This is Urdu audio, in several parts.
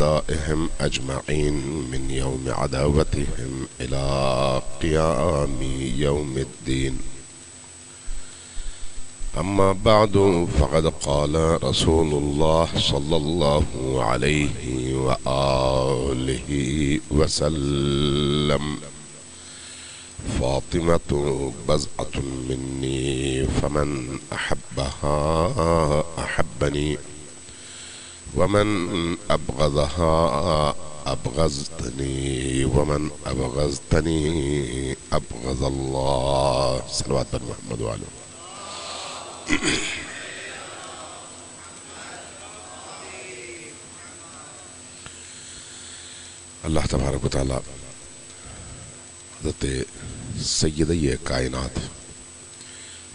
أعدائهم أجمعين من يوم عداوتهم إلى قيام يوم الدين. أما بعد فقد قال رسول الله صلى الله عليه وآله وسلم: فاطمة بضعة مني فمن أحبها أحبني ومن أبغضها أبغضتني ومن أبغضتني أبغض الله. صلوات محمد وعلى اللہ تبارک و تعالی حضرت سیدہ کائنات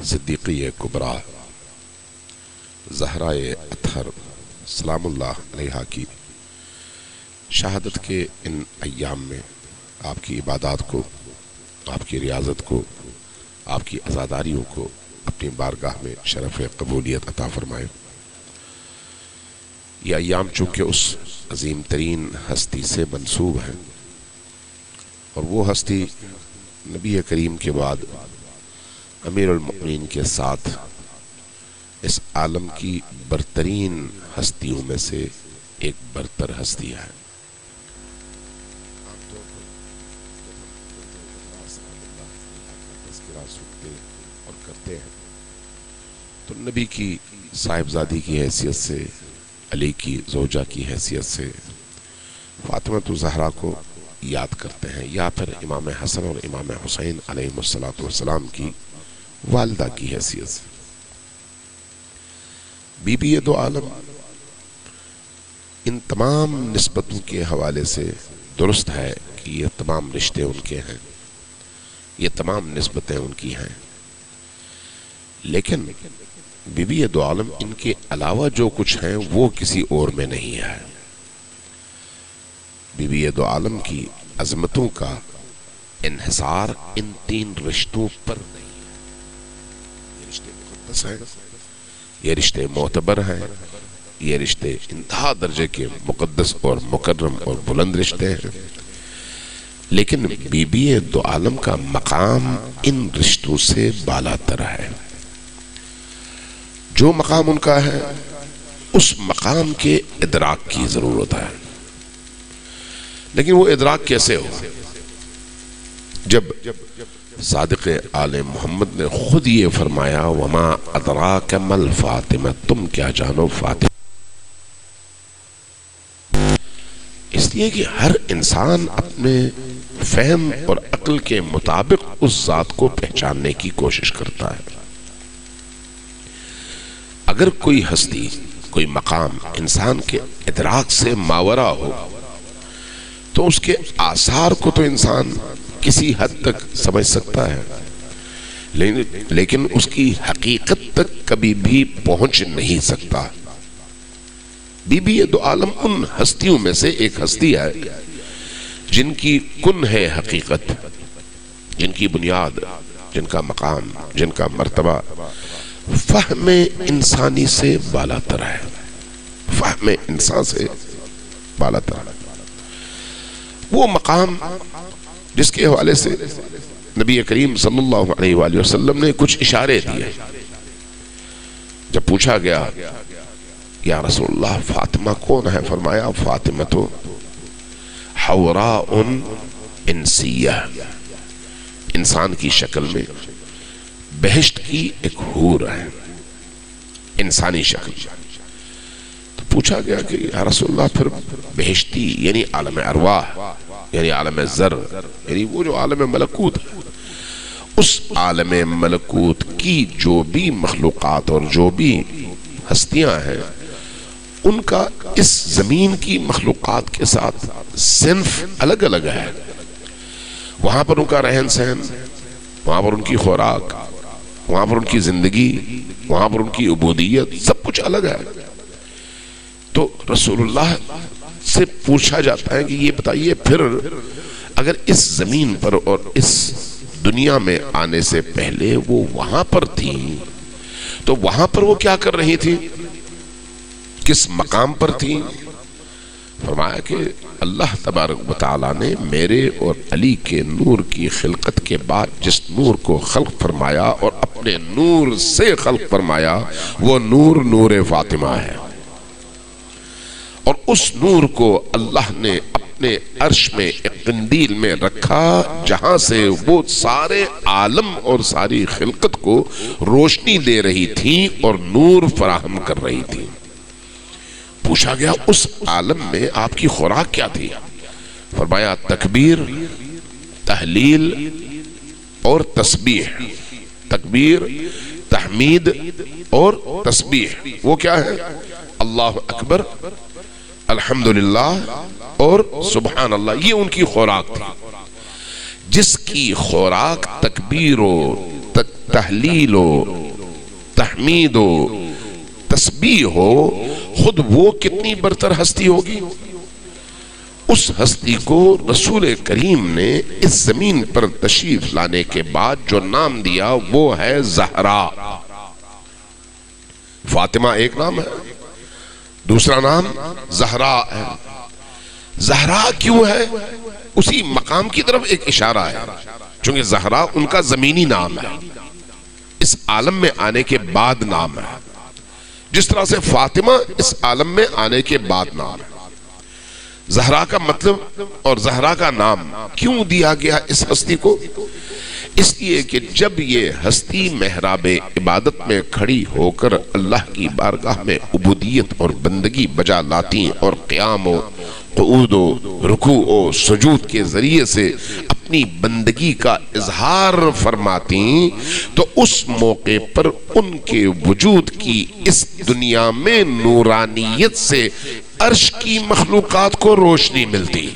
صدیقی کبریٰ زہرائے اطہر سلام اللہ علیہا کی شہادت کے ان ایام میں آپ کی عبادات کو، آپ کی ریاضت کو، آپ کی عزاداریوں کو اپنی بارگاہ میں شرف قبولیت عطا فرمائے۔ یہ ایام چونکہ اس عظیم ترین ہستی سے منسوب ہیں، اور وہ ہستی نبی کریم کے بعد امیر المؤمنین کے ساتھ اس عالم کی برترین ہستیوں میں سے ایک برتر ہستی ہے۔ اور کرتے ہیں تو نبی کی صاحبزادی کی حیثیت سے، علی کی زوجہ کی حیثیت سے فاطمہ زہرا کو یاد کرتے ہیں، یا پھر امام حسن اور امام حسین علیہ السلام کی والدہ کی حیثیت سے۔ بی بی دو عالم ان تمام نسبتوں کے حوالے سے درست ہے کہ یہ تمام رشتے ان کے ہیں، یہ تمام نسبتیں ان کی ہیں، لیکن بی بی دو عالم ان کے علاوہ جو کچھ ہیں وہ کسی اور میں نہیں ہے۔ بی بی دو عالم کی عظمتوں کا انحصار ان تین رشتوں پر نہیں ہے۔ یہ رشتے مقدس ہیں، یہ رشتے معتبر ہیں، یہ رشتے انتہا درجے کے مقدس اور مکرم اور بلند رشتے ہیں، لیکن بی بی دو عالم کا مقام ان رشتوں سے بالا تر ہے۔ جو مقام ان کا ہے اس مقام کے ادراک کی ضرورت ہے، لیکن وہ ادراک کیسے ہو؟ جب صادق آل محمد نے خود یہ فرمایا: وما ادراک مل فاطمہ، تم کیا جانو فاطمہ۔ اس لیے کہ ہر انسان اپنے فہم اور عقل کے مطابق اس ذات کو پہچاننے کی کوشش کرتا ہے۔ اگر کوئی ہستی، کوئی مقام انسان کے ادراک سے ماورا ہو تو اس کے آثار کو تو انسان کسی حد تک سمجھ سکتا ہے، لیکن اس کی حقیقت تک کبھی بھی پہنچ نہیں سکتا۔ بی بی دو عالم ان ہستیوں میں سے ایک ہستی ہے جن کی کن ہے حقیقت، جن کی بنیاد، جن کا مقام، جن کا مرتبہ فہم انسانی سے بالا تر ہے، فہم انسان سے بالا تر ہے۔ وہ مقام جس کے حوالے سے نبی کریم صلی اللہ علیہ وآلہ وسلم نے کچھ اشارے دیے۔ جب پوچھا گیا یا رسول اللہ فاطمہ کون ہے، فرمایا: فاطمہ تو حوراء انسیہ، انسان کی شکل میں بہشت کی ایک حور ہے، انسانی شکل۔ تو پوچھا گیا کہ یا رسول اللہ پھر بہشتی یعنی عالم ارواح، یعنی عالم ذر، یعنی وہ جو عالم ملکوت ہے، اس عالم ملکوت کی جو بھی مخلوقات اور جو بھی ہستیاں ہیں ان کا اس زمین کی مخلوقات کے ساتھ صنف الگ الگ ہے۔ وہاں پر ان کا رہن سہن، وہاں پر ان کی خوراک، وہاں پر ان کی زندگی، وہاں پر ان کی عبودیت، سب کچھ الگ ہے۔ تو رسول اللہ سے پوچھا جاتا ہے کہ یہ بتائیے پھر اگر اس زمین پر اور اس دنیا میں آنے سے پہلے وہ وہاں پر تھیں تو وہاں پر وہ کیا کر رہی تھی، کس مقام پر تھیں؟ فرمایا کہ اللہ تبارک و تعالیٰ نے میرے اور علی کے نور کی خلقت کے بعد جس نور کو خلق فرمایا اور اپنے نور سے خلق فرمایا وہ نور نور فاطمہ ہے، اور اس نور کو اللہ نے اپنے عرش میں ایک قندیل میں رکھا جہاں سے وہ سارے عالم اور ساری خلقت کو روشنی دے رہی تھی اور نور فراہم کر رہی تھی۔ پوچھا گیا اس عالم میں آپ کی خوراک کیا تھی؟ فرمایا تکبیر، تحلیل اور تسبیح۔ تکبیر، تحمید اور تسبیح، وہ کیا ہے؟ اللہ اکبر، الحمدللہ اور سبحان اللہ، یہ ان کی خوراک تھی۔ جس کی خوراک تکبیر و تحلیل و تحمید و تسبیح ہو، خود وہ کتنی برتر ہستی ہوگی۔ اس ہستی کو رسول کریم نے اس زمین پر تشریف لانے کے بعد جو نام دیا وہ ہے زہرا۔ فاطمہ ایک نام ہے، دوسرا نام زہرا ہے۔ زہرا کیوں ہے؟ اسی مقام کی طرف ایک اشارہ ہے، چونکہ زہرا ان کا زمینی نام ہے، اس عالم میں آنے کے بعد نام ہے، جس طرح سے فاطمہ اس عالم میں آنے کے بعد نام ہے۔ زہرا کا مطلب اور زہرا کا نام کیوں دیا گیا اس ہستی کو؟ اس لیے کہ جب یہ ہستی محراب عبادت میں کھڑی ہو کر اللہ کی بارگاہ میں عبودیت اور بندگی بجا لاتی اور قیام و قعود و رکوع و سجود کے ذریعے سے اپنی بندگی کا اظہار فرماتی، تو اس موقع پر ان کے وجود کی اس دنیا میں نورانیت سے عرش کی مخلوقات کو روشنی ملتی،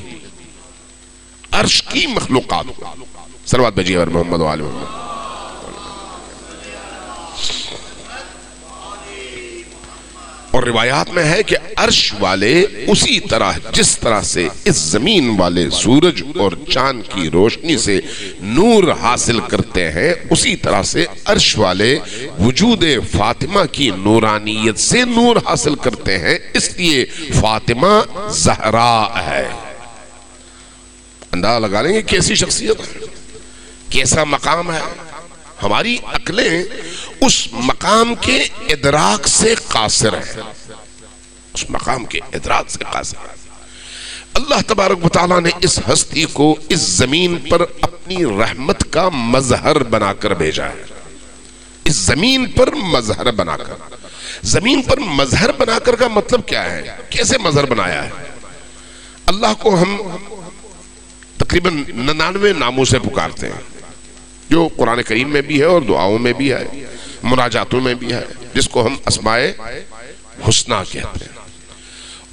عرش کی مخلوقات کو۔ صلوات بجیے اور محمد وآل محمد۔ اور روایات میں ہے کہ عرش والے اسی طرح جس طرح سے اس زمین والے سورج اور چاند کی روشنی سے نور حاصل کرتے ہیں، اسی طرح سے عرش والے وجود فاطمہ کی نورانیت سے نور حاصل کرتے ہیں، اس لیے فاطمہ زہرا ہے۔ اندازہ لگا لیں گے کیسی شخصیت ہے، کیسا مقام ہے۔ ہماری عقلیں اس مقام کے ادراک سے قاصر ہیں، اس مقام کے ادراک سے قاصر ہیں۔ اللہ تبارک و تعالیٰ نے اس ہستی کو اس زمین پر اپنی رحمت کا مظہر بنا کر بھیجا ہے، اس زمین پر مظہر بنا کر۔ زمین پر مظہر بنا کر کا مطلب کیا ہے؟ کیسے مظہر بنایا ہے؟ اللہ کو ہم تقریباً 99 ناموں سے پکارتے ہیں، جو قرآن کریم میں بھی ہے اور دعاؤں میں بھی ہے، مناجاتوں میں بھی ہے، جس کو ہم اسماء حسنہ کہتے ہیں۔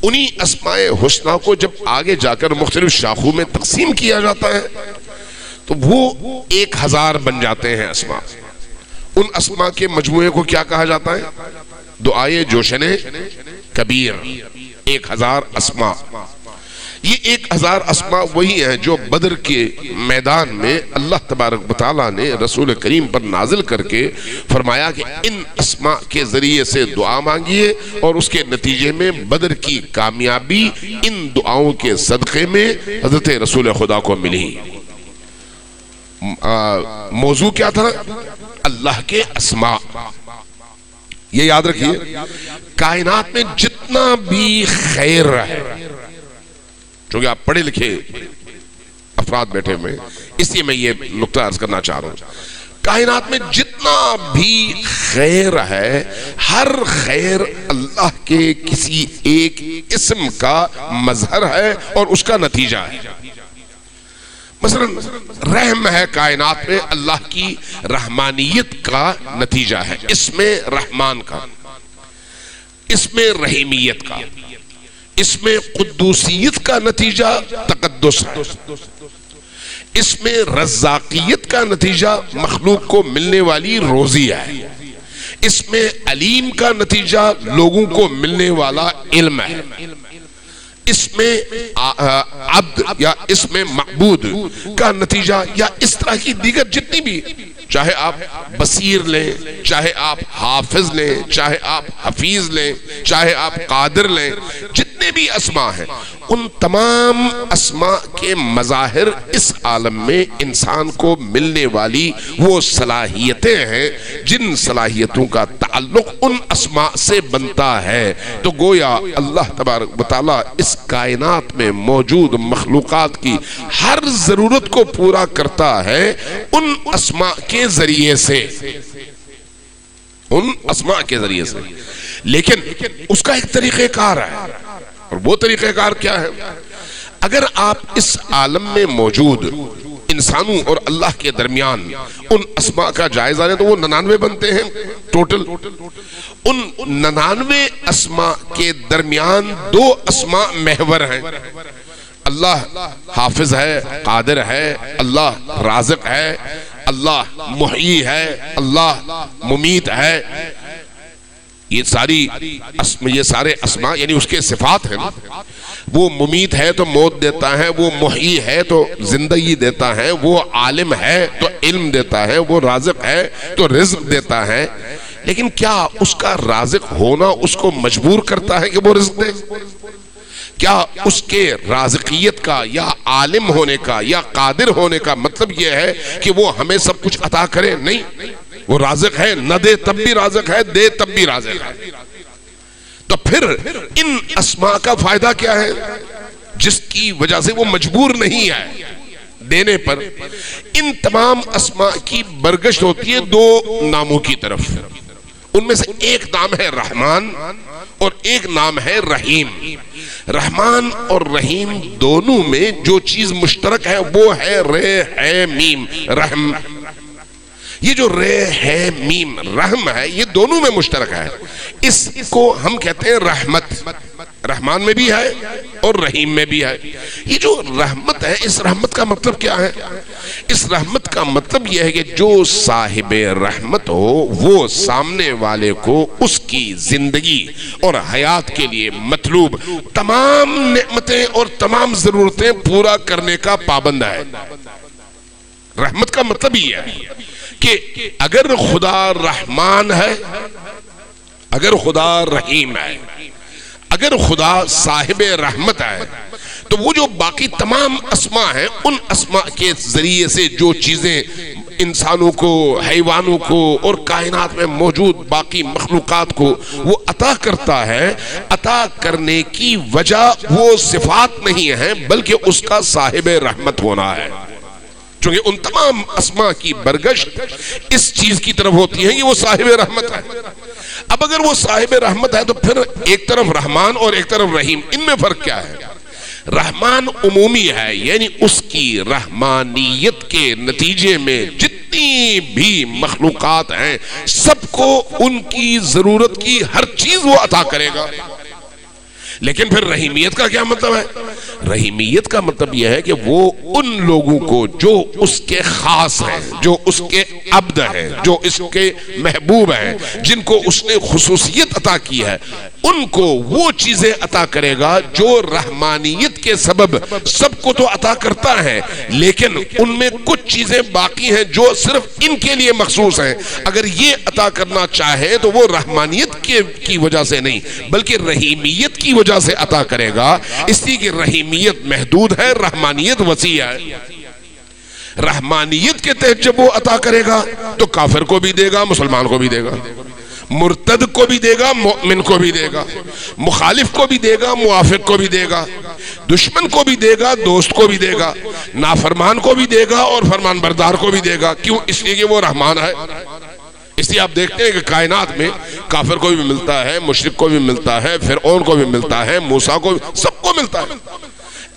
انہی اسماء حسنہ کو جب آگے جا کر مختلف شاخوں میں تقسیم کیا جاتا ہے تو وہ 1000 بن جاتے ہیں اسماء۔ ان اسماء کے مجموعے کو کیا کہا جاتا ہے؟ دعائے جوشن کبیر، 1000 اسماء۔ یہ 1000 اسماء وہی ہیں جو بدر کے میدان میں اللہ تبارک و تعالیٰ نے رسول کریم پر نازل کر کے فرمایا کہ ان اسماء کے ذریعے سے دعا مانگیے، اور اس کے نتیجے میں بدر کی کامیابی ان دعاؤں کے صدقے میں حضرت رسول خدا کو ملی۔ موضوع کیا تھا؟ اللہ کے اسماء۔ یہ یاد رکھیے، کائنات میں جتنا بھی خیر ہے، چونکہ آپ پڑھے لکھے افراد بیٹھے ہوئے، اس لیے میں یہ نقطہ عرض کرنا چاہ رہا ہوں، کائنات میں جتنا بھی خیر ہے، ہر خیر اللہ کے کسی ایک اسم کا مظہر ہے اور اس کا نتیجہ ہے۔ مثلا رحم ہے کائنات میں، اللہ کی رحمانیت کا نتیجہ ہے، اس میں رحمان کا، اس میں رحیمیت کا، اس میں قدوسیت کا نتیجہ تقدس ہے، اس میں رزاقیت کا نتیجہ مخلوق کو ملنے والی روزی ہے، اس میں علیم کا نتیجہ لوگوں کو ملنے والا علم ہے، اس میں عبد یا اس میں معبود کا نتیجہ یا اس طرح کی دیگر جتنی بھی، چاہے آپ بصیر لیں، چاہے آپ حافظ لیں، چاہے آپ حفیظ لیں، چاہے آپ قادر لیں، جتنے بھی اسماء ہیں ان تمام اسماء کے مظاہر اس عالم میں انسان کو ملنے والی وہ صلاحیتیں ہیں جن صلاحیتوں کا تعلق ان اسماء سے بنتا ہے۔ تو گویا اللہ تبارک و تعالیٰ اس کائنات میں موجود مخلوقات کی ہر ضرورت کو پورا کرتا ہے ان اسماء کے ذریعے سے، ان اسماء کے ذریعے سے، لیکن اس کا ایک طریقہ کار ہے، اور وہ طریقہ کار کیا ہے؟ اگر آپ اس عالم میں موجود انسانوں اور اللہ کے درمیان ان اسماء کا جائزہ لیں تو وہ 99 بنتے ہیں ٹوٹل۔ ان 99 اسماء کے درمیان 2 اسماء محور ہیں، اللہ حافظ ہے، قادر ہے، اللہ رازق ہے، اللہ محیی ہے، اللہ ممیت ہے۔ یہ سارے اسماء یعنی اس کے صفات ہیں۔ وہ ممیت ہے تو موت دیتا ہے، وہ محیی ہے تو زندگی دیتا ہے، وہ عالم ہے تو علم دیتا ہے، وہ رازق ہے تو رزق دیتا ہے۔ لیکن کیا اس کا رازق ہونا اس کو مجبور کرتا ہے کہ وہ رزق دے؟ کیا اس کے رازقیت کا یا عالم ہونے کا یا قادر ہونے کا مطلب یہ ہے کہ وہ ہمیں سب کچھ عطا کرے؟ نہیں، وہ رازق ہے، نہ دے تب بھی رازق ہے، دے تب بھی رازق ہے۔ تو پھر ان اسماء کا فائدہ کیا ہے جس کی وجہ سے وہ مجبور نہیں ہے دینے پر؟ ان تمام اسماء کی برگشت ہوتی ہے 2 ناموں کی طرف، ان میں سے ایک نام ہے رحمان اور ایک نام ہے رحیم۔ رحمان اور رحیم دونوں میں جو چیز مشترک ہے وہ ہے رے ہے میم رحم۔ یہ جو رے ہے میم رحم ہے یہ دونوں میں مشترک ہے، اس کو ہم کہتے ہیں رحمت۔ رحمان میں بھی ہے اور رحیم میں بھی ہے۔ یہ جو رحمت ہے، اس رحمت کا مطلب کیا ہے؟ اس رحمت کا مطلب یہ ہے کہ جو صاحب رحمت ہو وہ سامنے والے کو اس کی زندگی اور حیات کے لیے مطلوب تمام نعمتیں اور تمام ضرورتیں پورا کرنے کا پابند ہے۔ رحمت کا مطلب یہ ہے کہ اگر خدا رحمان ہے، اگر خدا رحیم ہے، اگر خدا صاحب رحمت ہے، تو وہ جو باقی تمام اسماء ہیں ان اسماء کے ذریعے سے جو چیزیں انسانوں کو، حیوانوں کو اور کائنات میں موجود باقی مخلوقات کو وہ عطا کرتا ہے، عطا کرنے کی وجہ وہ صفات نہیں ہیں بلکہ اس کا صاحب رحمت ہونا ہے۔ چونکہ ان تمام اسماء کی برگشت اس چیز کی طرف ہوتی ہے کہ وہ صاحب رحمت ہے۔ اب اگر وہ صاحب رحمت ہے تو پھر ایک طرف رحمان اور ایک طرف رحیم، ان میں فرق کیا ہے؟ رحمان عمومی ہے، یعنی اس کی رحمانیت کے نتیجے میں جتنی بھی مخلوقات ہیں سب کو ان کی ضرورت کی ہر چیز وہ عطا کرے گا۔ لیکن پھر رحیمیت کا کیا مطلب ہے؟ رحیمیت کا مطلب یہ ہے کہ وہ ان لوگوں کو جو اس کے خاص ہیں، جو اس کے عبد ہیں، جو اس کے محبوب ہیں، جن کو اس نے خصوصیت عطا کی ہے، ان کو وہ چیزیں عطا کرے گا جو رحمانیت کے سبب سب کو تو عطا کرتا ہے، لیکن ان میں کچھ چیزیں باقی ہیں جو صرف ان کے لیے مخصوص ہیں۔ اگر یہ عطا کرنا چاہے تو وہ رحمانیت کی وجہ سے نہیں بلکہ رحیمیت کی وجہ سے عطا کرے گا، اس لیے کہ رحیمیت محدود ہے، رحمانیت وسیع ہے۔ رحمانیت کے تحت جب وہ عطا کرے گا تو کافر کو بھی دے گا، مسلمان کو بھی دے گا، مرتد کو بھی دے گا، مومن کو بھی دے گا، مخالف کو بھی دے گا، موافق کو بھی دے گا، دشمن کو بھی دے گا، دوست کو بھی دے گا، نافرمان کو بھی دے گا اور فرمان بردار کو بھی دے گا۔ کیوں؟ اس لیے کہ وہ رحمان ہے۔ اس لیے آپ دیکھتے ہیں کہ کائنات میں کافر کو بھی ملتا ہے، مشرک کو بھی ملتا ہے، فرعون کو بھی ملتا ہے، موسیٰ کو بھی، سب کو ملتا ہے۔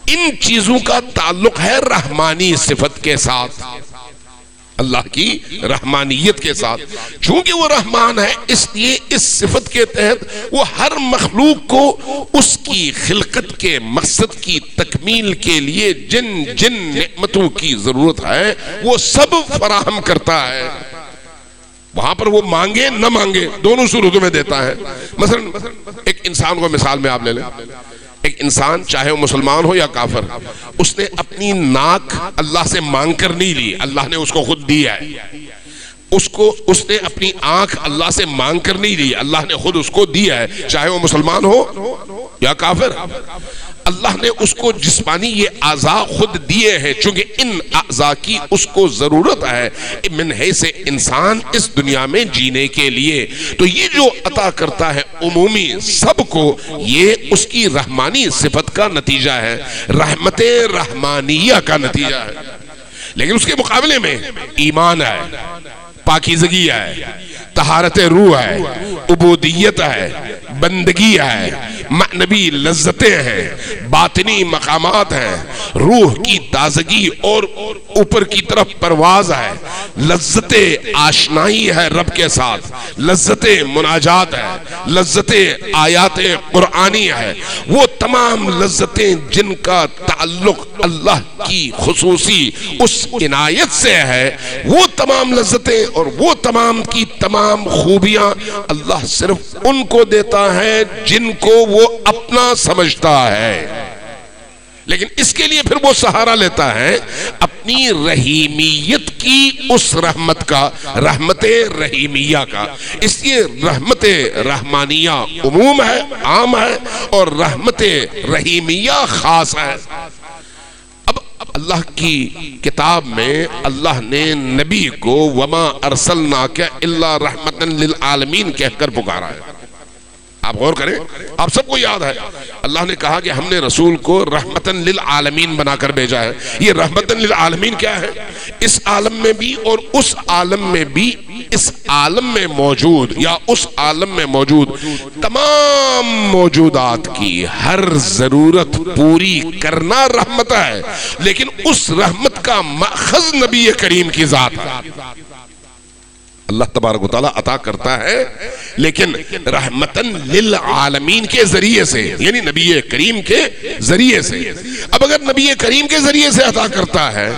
ان چیزوں کا تعلق ہے رحمانی صفت کے ساتھ، اللہ کی رحمانیت کے ساتھ۔ چونکہ وہ رحمان ہے اس لیے اس صفت کے تحت وہ ہر مخلوق کو اس کی خلقت کے مقصد کی تکمیل کے لیے جن جن نعمتوں کی ضرورت ہے وہ سب فراہم کرتا ہے۔ وہاں پر وہ مانگے نہ مانگے دونوں صورتوں میں دیتا ہے۔ مثلا ایک انسان کو مثال میں آپ لے لیں، ایک انسان چاہے وہ مسلمان ہو یا کافر، اس نے اپنی ناک اللہ سے مانگ کر نہیں لی، اللہ نے اس کو خود دیا ہے۔ اس نے اپنی آنکھ اللہ سے مانگ کر نہیں لی، اللہ نے خود اس کو دیا ہے، چاہے وہ مسلمان ہو یا کافر۔ اللہ نے اس کو جسمانی یہ اعضاء خود دیے ہیں، چونکہ ان اعضاء کی اس کو ضرورت ہے من حیث انسان اس دنیا میں جینے کے لیے۔ تو یہ جو عطا کرتا ہے عمومی سب کو، یہ اس کی رحمانی صفت کا نتیجہ ہے، رحمت رحمانیہ کا نتیجہ ہے۔ لیکن اس کے مقابلے میں ایمان ہے، پاکیزگی ہے، طہارت روح ہے، عبودیت ہے، بندگی ہے، معنوی لذتیں ہیں، باطنی مقامات ہیں، روح کی تازگی اور اوپر کی طرف پرواز ہے، لذت آشنائی ہے رب کے ساتھ، لذت مناجات ہے، لذت آیات قرآنی ہے، وہ تمام لذتیں جن کا تعلق اللہ کی خصوصی اس عنایت سے ہے، وہ تمام لذتیں اور وہ تمام کی تمام خوبیاں اللہ صرف ان کو دیتا ہے جن کو وہ اپنا سمجھتا ہے۔ لیکن اس کے لیے پھر وہ سہارا لیتا ہے اپنی رحیمیت کی اس رحمت کا، رحمت رحیمیہ کا۔ اس لیے رحمت رحمانیہ عموم ہے، عام ہے، اور رحمت رحیمیہ خاص ہے۔ اللہ کی کتاب میں اللہ نے نبی کو وما ارسلناک الا رحمتا للعالمین کہہ کر پکارا ہے۔ آپ غور کریں، آپ سب کو یاد ہے اللہ نے کہا کہ ہم نے رسول کو رحمتا للعالمین بنا کر بھیجا ہے۔ یہ رحمتا للعالمین کیا ہے؟ اس عالم میں بھی اور اس عالم میں بھی، اس عالم میں موجود یا اس عالم میں موجود تمام موجودات کی ہر ضرورت پوری کرنا رحمت ہے، لیکن اس رحمت کا ماخذ نبی کریم کی ذات ہے۔ اللہ تبارک و تعالیٰ عطا کرتا ہے لیکن رحمتاً للعالمین کے ذریعے سے، یعنی نبی کریم کے ذریعے سے۔ اب اگر نبی کریم کے ذریعے سے عطا کرتا ہے،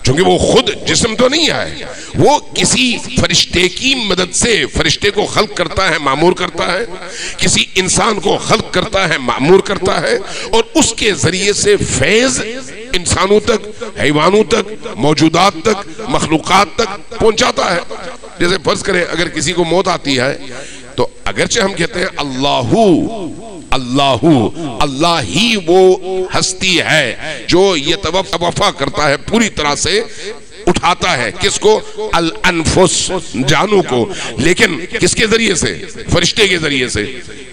چونکہ وہ خود جسم تو نہیں ہے، وہ کسی فرشتے کی مدد سے فرشتے کو خلق کرتا ہے، معمور کرتا ہے، کسی انسان کو خلق کرتا ہے، معمور کرتا ہے، اور اس کے ذریعے سے فیض انسانوں تک، حیوانوں تک، موجودات تک، مخلوقات تک پہنچاتا ہے۔ جیسے فرض کریں اگر کسی کو موت آتی ہے تو اگرچہ ہم کہتے ہیں اللہ ہی وہ ہستی ہے جو یہ وفا کرتا ہے، پوری طرح سے اٹھاتا ہے، کس کو؟ الانفس، جانوں کو، لیکن کس کے ذریعے سے؟ فرشتے کے ذریعے سے،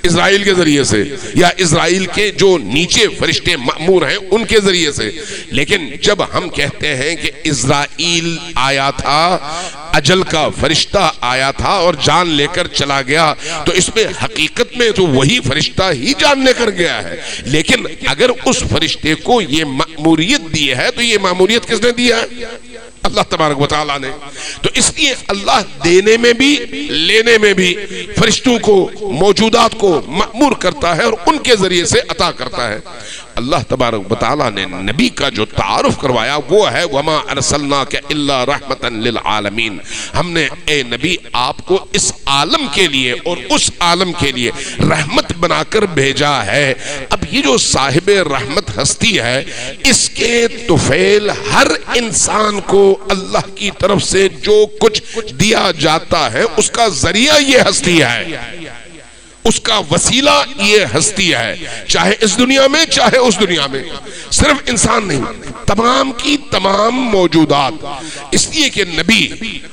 اسرائیل کے ذریعے سے، یا اسرائیل کے جو نیچے فرشتے مأمور ہیں ان کے ذریعے سے۔ لیکن جب ہم کہتے ہیں کہ اسرائیل آیا تھا، اجل کا فرشتہ آیا تھا اور جان لے کر چلا گیا، تو اس میں حقیقت میں تو وہی فرشتہ ہی جان لے کر گیا ہے، لیکن اگر اس فرشتے کو یہ مأموریت دی ہے تو یہ مأموریت کس نے دیا ہے؟ اللہ تبارک و تعالیٰ نے۔ تو اس لیے اللہ دینے میں بھی لینے میں بھی فرشتوں کو، موجودات کو مأمور کرتا ہے اور ان کے ذریعے سے عطا کرتا ہے۔ اللہ تبارک و تعالیٰ نے نبی کا جو تعارف کروایا وہ ہے وما ارسلناک الا رحمتا للعالمین۔ ہم نے اے نبی آپ کو اس عالم کے لیے اور اس عالم کے لیے رحمت بنا کر بھیجا ہے۔ اب یہ جو صاحب رحمت ہستی ہے، اس کے طفیل ہر انسان کو اللہ کی طرف سے جو کچھ دیا جاتا ہے اس کا ذریعہ یہ ہستی ہے، اس کا وسیلہ یہ ہستی ہے، چاہے اس دنیا میں چاہے اس دنیا میں۔ صرف انسان نہیں، تمام کی تمام موجودات۔ اس لیے کہ نبی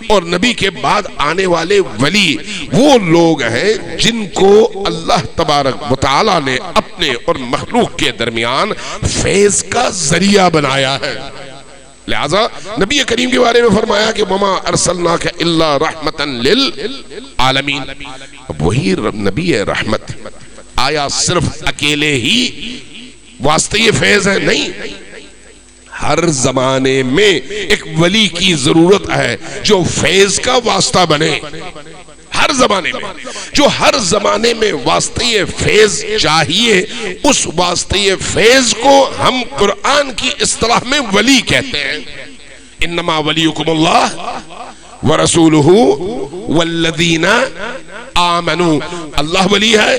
اور نبی کے بعد آنے والے ولی وہ لوگ ہیں جن کو اللہ تبارک و تعالیٰ نے اپنے اور مخلوق کے درمیان فیض کا ذریعہ بنایا ہے۔ لہذا نبی کریم کے بارے میں فرمایا کہ وما ارسلناک الا رحمتا للعالمین۔ وہی نبی رحمت آیا صرف اکیلے ہی واسطے یہ فیض ہے؟ نہیں، ہر زمانے میں ایک ولی کی ضرورت ہے جو فیض کا واسطہ بنے۔ ہر زمانے میں، جو ہر زمانے میں واسطے فیض چاہیے، اس واسطے فیض کو ہم قرآن کی اصطلاح میں ولی کہتے ہیں۔ انما ولیکم اللہ ورسولہ والذین آمنوا۔ اللہ ولی ہے،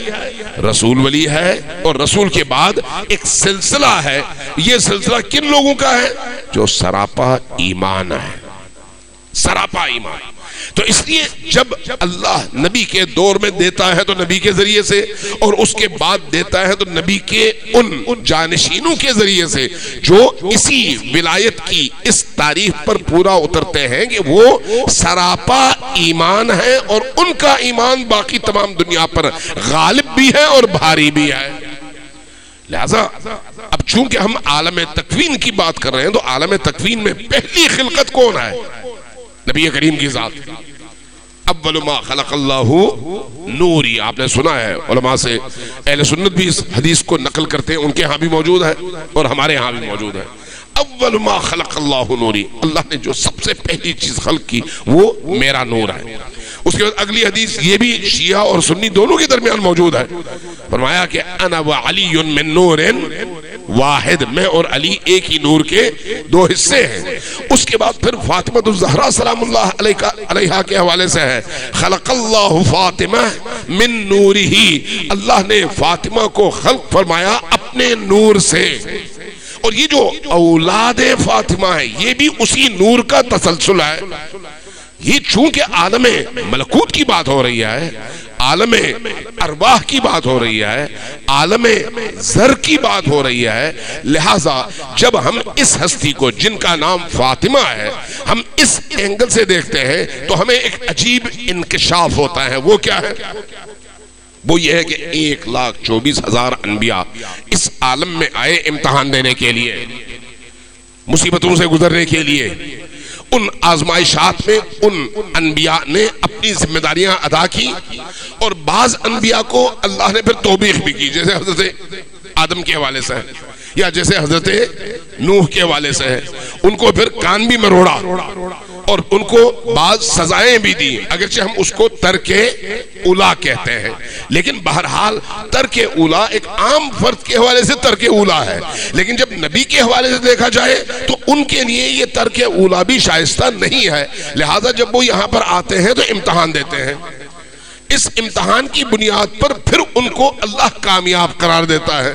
رسول ولی ہے اور رسول کے بعد ایک سلسلہ ہے. یہ سلسلہ کن لوگوں کا ہے؟ جو سراپا ایمان ہے، سراپا ایمان. تو اس لیے جب اللہ نبی کے دور میں دیتا ہے تو نبی کے ذریعے سے، اور اس کے بعد دیتا ہے تو نبی کے ان جانشینوں کے ذریعے سے جو اسی ولایت کی اس تعریف پر پورا اترتے ہیں کہ وہ سراپا ایمان ہے اور ان کا ایمان باقی تمام دنیا پر غالب بھی ہے اور بھاری بھی ہے. لہذا اب چونکہ ہم عالم تکوین کی بات کر رہے ہیں تو عالم تکوین میں پہلی خلقت کون ہے؟ نبی کریم کی ذات. اول ما خلق اللہ نوری، آپ نے سنا ہے علماء سے، اہل سنت بھی اس حدیث کو نقل کرتے ہیں، ان کے ہاں بھی موجود ہے اور ہمارے ہاں بھی موجود ہے. اول ما خلق اللہ نوری، اللہ نے جو سب سے پہلی چیز خلق کی وہ میرا نور ہے. اس کے بعد اگلی حدیث یہ بھی شیعہ اور سنی دونوں کے درمیان موجود ہے. فرمایا کہ انا وعلی من نور واحد، میں اور علی ایک ہی نور کے دو حصے ہیں. اس کے بعد پھر فاطمہ الزہرا سلام اللہ علیہا کے حوالے سے ہے، خلق اللہ فاطمہ من نورہ، اللہ نے فاطمہ کو خلق فرمایا اپنے نور سے. اور یہ جو اولاد فاطمہ ہے یہ بھی اسی نور کا تسلسل ہے. یہ چونکہ عالم ملکوت کی بات ہو رہی ہے، عالم ارواح کی بات ہو رہی ہے، عالم زر کی بات ہو رہی ہے، لہٰذا جب ہم اس ہستی کو جن کا نام فاطمہ ہے ہم اس اینگل سے دیکھتے ہیں تو ہمیں ایک عجیب انکشاف ہوتا ہے. وہ کیا ہے؟ وہ یہ ہے کہ 1,24,000 انبیاء اس عالم میں آئے امتحان دینے کے لیے، مصیبتوں سے گزرنے کے لیے. ان آزمائشات میں ان انبیاء نے اپنی ذمہ داریاں ادا کی اور بعض انبیاء کو اللہ نے پھر توبیخ بھی کی، جیسے حضرت آدم کے حوالے سے ہے یا جیسے حضرت نوح کے حوالے سے ہے. ان کو پھر کان بھی مروڑا اور ان کو بعض سزائیں بھی دی، اگرچہ ہم اس کو ترک اولا کہتے ہیں، لیکن بہرحال ترک اولا ایک عام فرد کے حوالے سے ترک اولا ہے. لیکن جب نبی کے حوالے سے دیکھا جائے تو ان کے لیے یہ ترک اولا بھی شائستہ نہیں ہے. لہذا جب وہ یہاں پر آتے ہیں تو امتحان دیتے ہیں. اس امتحان کی بنیاد پر پھر ان کو اللہ کامیاب قرار دیتا ہے.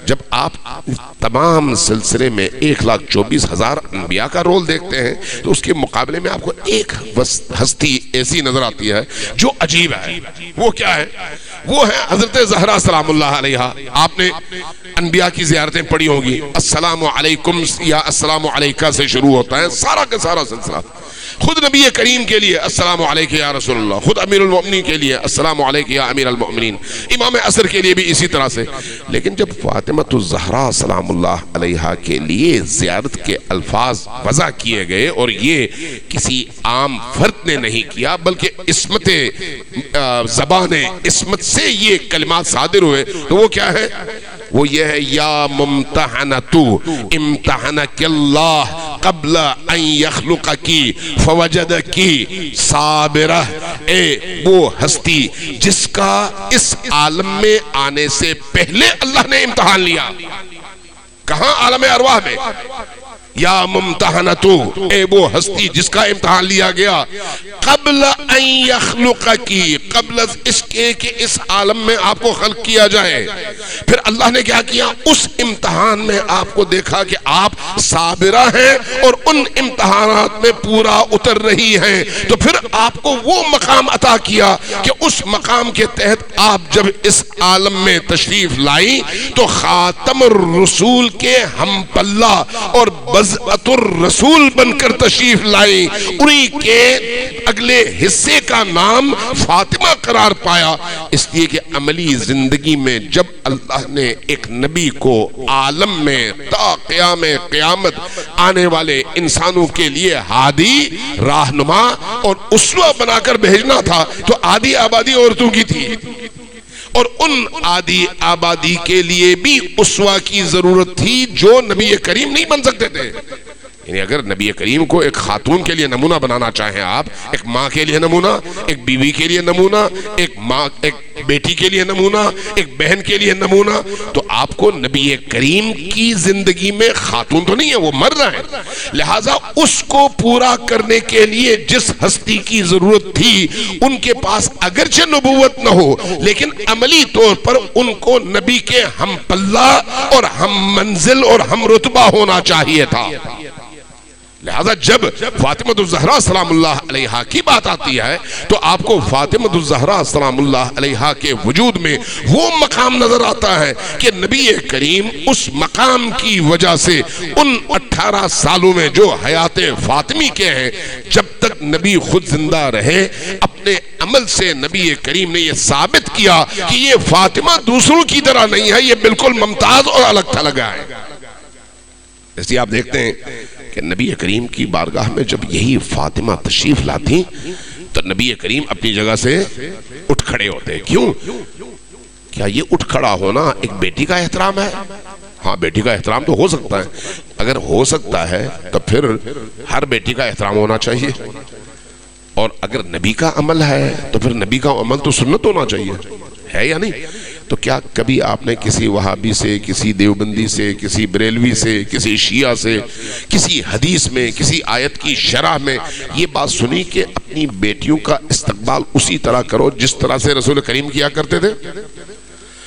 جب آپ تمام سلسلے میں 1,24,000 انبیاء کا رول دیکھتے ہیں تو اس کے مقابلے میں آپ کو ایک ہستی ایسی نظر آتی ہے جو عجیب ہے. وہ کیا ہے؟ وہ ہے حضرت زہرا سلام اللہ علیہا. آپ نے انبیاء کی زیارتیں پڑھی ہوں گی، السلام علیکم یا السلام علیکہ سے شروع ہوتا ہے سارا کا سارا سلسلہ. خود نبی کریم کے لیے السلام علیکہ یا رسول اللہ، خود امیر المؤمنین کے لیے السلام علیکہ یا امیر المؤمنین، امام عصر کے لیے بھی اسی طرح سے. لیکن جب فاطمہ الزہرا سلام اللہ علیہا کے لیے زیارت کے الفاظ وضع کیے گئے اور یہ کسی عام فرد نے نہیں کیا بلکہ عصمت زبان عصمت سے یہ کلمات صادر ہوئے تو وہ کیا ہے؟ وہ یہ ہے یا ممتحنتو امتحنک اللہ قبل ان یخلقکی فوجدکی صابرہ. اے وہ ہستی جس کا اس عالم میں آنے سے پہلے اللہ نے امتحان لیا. کہاں؟ عالم ارواح میں. یا ممتحنتو، اے وہ ہستی جس کا امتحان لیا گیا قبل ان یخلقکی، قبل اس کے کہ اس عالم میں آپ کو خلق کیا جائے. پھر اللہ نے کیا کیا؟ اس امتحان میں آپ کو دیکھا کہ آپ صابرہ ہیں اور ان امتحانات میں پورا اتر رہی ہیں، تو پھر آپ کو وہ مقام عطا کیا کہ اس مقام کے تحت آپ جب اس عالم میں تشریف لائی تو خاتم الرسول کے ہم پلہ اور بضعت الرسول بن کر تشریف لائی. انہی کے اگلے حصے کا نام فاطمہ قرار پایا، اس لیے کہ عملی زندگی میں جب اللہ نے ایک نبی کو عالم میں تا قیام قیامت آنے والے انسانوں کے لیے ہادی، راہنما اور اسوہ بنا کر بھیجنا تھا تو آدھی آبادی عورتوں کی تھی، اور ان آدھی آبادی کے لیے بھی اسوہ کی ضرورت تھی جو نبی کریم نہیں بن سکتے تھے. یعنی اگر نبی کریم کو ایک خاتون کے لیے نمونہ بنانا چاہیں آپ، ایک ماں کے لیے نمونہ، ایک بیوی کے لیے نمونہ، ایک بیٹی کے لیے نمونہ، ایک بہن کے لیے نمونہ، تو آپ کو نبی کریم کی زندگی میں خاتون تو نہیں ہے، وہ مر رہا ہے، لہٰذا اس کو پورا کرنے کے لیے جس ہستی کی ضرورت تھی ان کے پاس اگرچہ نبوت نہ ہو لیکن عملی طور پر ان کو نبی کے ہم پلہ اور ہم منزل اور ہم رتبہ ہونا چاہیے تھا۔ لہذا جب فاطمہ الزہرا سلام اللہ علیہا کی بات آتی ہے تو آپ کو فاطمہ الزہرا سلام اللہ علیہا کے وجود میں وہ مقام نظر آتا ہے کہ نبی کریم اس مقام کی وجہ سے ان 18 سالوں میں جو حیات فاطمی کے ہیں، جب تک نبی خود زندہ رہے، اپنے عمل سے نبی کریم نے یہ ثابت کیا کہ یہ فاطمہ دوسروں کی طرح نہیں ہے، یہ بالکل ممتاز اور الگ تھلگا ہے۔ اس لیے آپ دیکھتے ہیں کہ نبی کریم کی بارگاہ میں جب یہی فاطمہ تشریف لاتی تو نبی کریم اپنی جگہ سے اٹھ کھڑے ہوتے۔ کیوں؟ کیا یہ اٹھ کھڑا ہونا ایک بیٹی کا احترام ہے؟ ہاں، بیٹی کا احترام تو ہو سکتا ہے، اگر ہو سکتا ہے تو پھر ہر بیٹی کا احترام ہونا چاہیے، اور اگر نبی کا عمل ہے تو پھر نبی کا عمل تو سنت ہونا چاہیے، ہے یا نہیں؟ تو کیا کبھی آپ نے کسی وہابی سے، کسی دیوبندی سے، کسی بریلوی سے، کسی شیعہ سے، کسی حدیث میں، کسی آیت کی شرح میں یہ بات سنی کہ اپنی بیٹیوں کا استقبال اسی طرح کرو جس طرح سے رسول کریم کیا کرتے تھے؟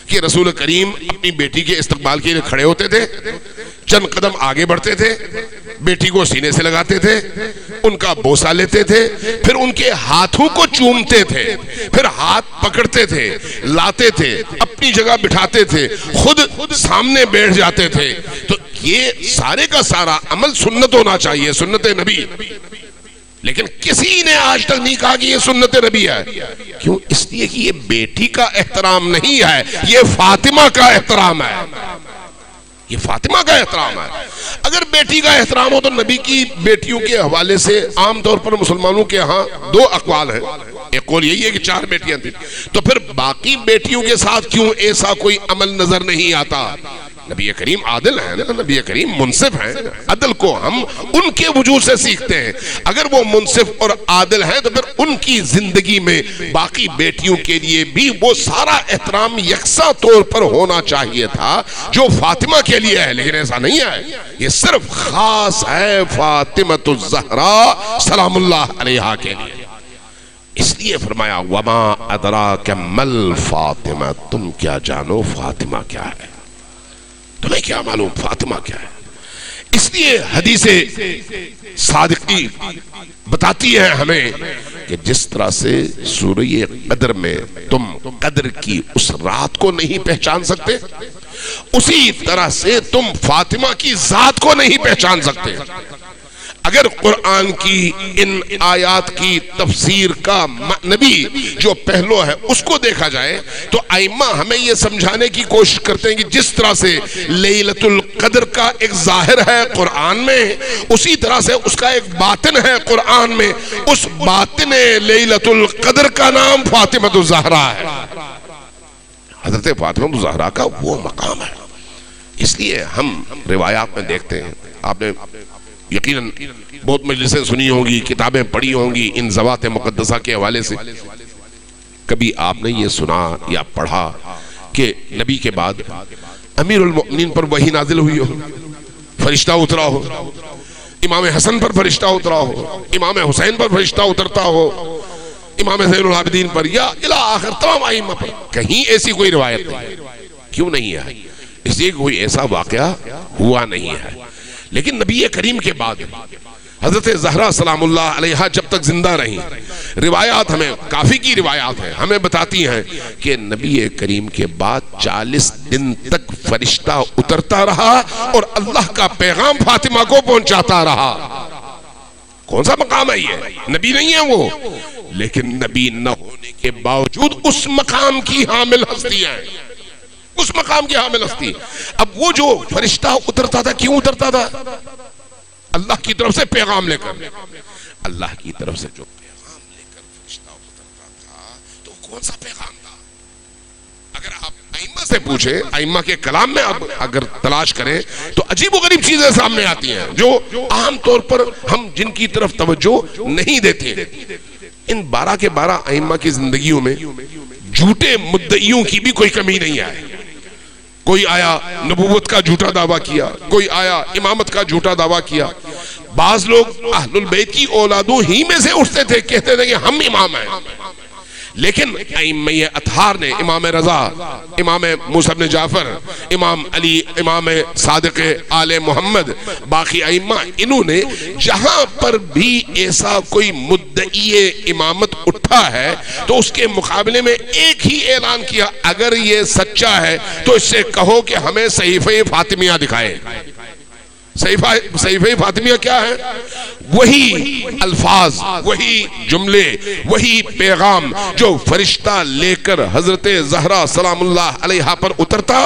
کہ رسول کریم اپنی بیٹی کے استقبال کے لیے کھڑے ہوتے تھے، چند قدم آگے بڑھتے تھے، بیٹی کو سینے سے لگاتے تھے، ان کا بوسہ لیتے تھے، پھر ان کے ہاتھوں کو چومتے تھے، پھر ہاتھ پکڑتے تھے، لاتے تھے، اپنی جگہ بٹھاتے تھے، خود سامنے بیٹھ جاتے تھے۔ تو یہ سارے کا سارا عمل سنت ہونا چاہیے، سنت نبی۔ لیکن کسی نے آج تک نہیں کہا کہ یہ سنت نبی ہے۔ کیوں؟ اس لیے کہ یہ بیٹی کا احترام نہیں ہے، یہ فاطمہ کا احترام ہے، یہ فاطمہ کا احترام ہے۔ اگر بیٹی کا احترام ہو تو نبی کی بیٹیوں کے حوالے سے عام طور پر مسلمانوں کے ہاں دو اقوال ہیں۔ ایک قول یہی ہے کہ 4 بیٹیاں تھیں، تو پھر باقی بیٹیوں کے ساتھ کیوں ایسا کوئی عمل نظر نہیں آتا؟ نبی کریم عادل ہیں، نبی کریم منصف ہیں، عدل کو ہم ان کے وجود سے سیکھتے ہیں۔ اگر وہ منصف اور عادل ہیں تو پھر ان کی زندگی میں باقی بیٹیوں کے لیے بھی وہ سارا احترام یکساں طور پر ہونا چاہیے تھا جو فاطمہ کے لیے ہے، لیکن ایسا نہیں ہے۔ یہ صرف خاص ہے فاطمہ الزہرا سلام اللہ علیہا کے لیے۔ اس لیے فرمایا وما ادراک مل فاطمہ، تم کیا جانو فاطمہ کیا ہے، تمہیں کیا معلوم فاطمہ کیا ہے۔ اس لیے حدیث صادقی بتاتی ہے ہمیں کہ جس طرح سے سورہ قدر میں تم قدر کی اس رات کو نہیں پہچان سکتے، اسی طرح سے تم فاطمہ کی ذات کو نہیں پہچان سکتے۔ اگر قرآن کی ان آیات کی تفسیر کا نبی جو پہلو ہے اس کو دیکھا جائے تو ائمہ ہمیں یہ سمجھانے کی کوشش کرتے ہیں کہ جس طرح سے لیلۃ القدر کا ایک ظاہر ہے قرآن میں، اسی طرح سے اس کا ایک باطن ہے قرآن میں، اس باطن لیلۃ القدر کا نام فاطمہ الزہرا ہے۔ حضرت فاطمہ الزہرا کا وہ مقام ہے۔ اس لیے ہم روایات میں دیکھتے ہیں، آپ نے یقیناً بہت مجلسیں سنی ہوں گی، کتابیں پڑھی ہوں گی ان ذوات مقدسہ کے حوالے سے، کبھی آپ نے یہ سنا یا پڑھا کہ نبی کے بعد امیر المؤمنین پر وحی نازل ہوئی ہو، فرشتہ اترا ہو، امام حسن پر فرشتہ اترا ہو، امام حسین پر فرشتہ اترتا ہو، امام زین العابدین پر یا الی آخر تمام ائمہ پر؟ کہیں ایسی کوئی روایت نہیں۔ کیوں نہیں ہے؟ اس لیے کوئی ایسا واقعہ ہوا نہیں ہے۔ لیکن نبی کریم کے بعد حضرت زہرا سلام اللہ علیہا جب تک زندہ رہی، روایات ہمیں کافی کی روایات ہیں، ہمیں بتاتی ہیں کہ نبی کریم کے بعد 40 دن تک فرشتہ اترتا رہا اور اللہ کا پیغام فاطمہ کو پہنچاتا رہا۔ کون سا مقام ہے یہ؟ نبی نہیں ہے وہ، لیکن نبی نہ ہونے کے باوجود اس مقام کی حامل ہستی ہے، اس مقام کی حامل ہستی۔ اب وہ جو فرشتہ اترتا تھا، کیوں اترتا تھا؟ اللہ کی طرف سے پیغام لے کر۔ اللہ کی طرف سے جو پیغام لے کر فرشتہ اترتا تھا تو کون سا پیغام تھا؟ اگر آپ ائمہ سے پوچھیں، ائمہ کے کلام میں آپ اگر تلاش کریں تو عجیب و غریب چیزیں سامنے آتی ہیں جو عام طور پر ہم جن کی طرف توجہ نہیں دیتے. ان 12 کے 12 ائمہ کی زندگیوں میں جھوٹے مدعیوں کی بھی کوئی کمی نہیں آئی. کوئی آیا نبوت کا جھوٹا دعویٰ کیا، کوئی آیا امامت کا جھوٹا دعویٰ کیا. بعض لوگ اہل البیت کی اولادوں ہی میں سے اٹھتے تھے، کہتے تھے کہ ہم امام ہیں. لیکن ائمہ اطہار نے، امام رضا، امام موسیٰ بن جعفر، امام علی، امام صادق آل محمد، باقی ائمہ، انہوں نے جہاں پر بھی ایسا کوئی مدعی امامت اٹھا ہے تو اس کے مقابلے میں ایک ہی اعلان کیا، اگر یہ سچا ہے تو اس سے کہو کہ ہمیں صحیفہ فاطمیہ دکھائے. صحیفہ فاطمیہ کیا ہے؟ وہی الفاظ، وہی جملے، وہی پیغام جو فرشتہ لے کر حضرت زہرا سلام اللہ علیہا پر اترتا.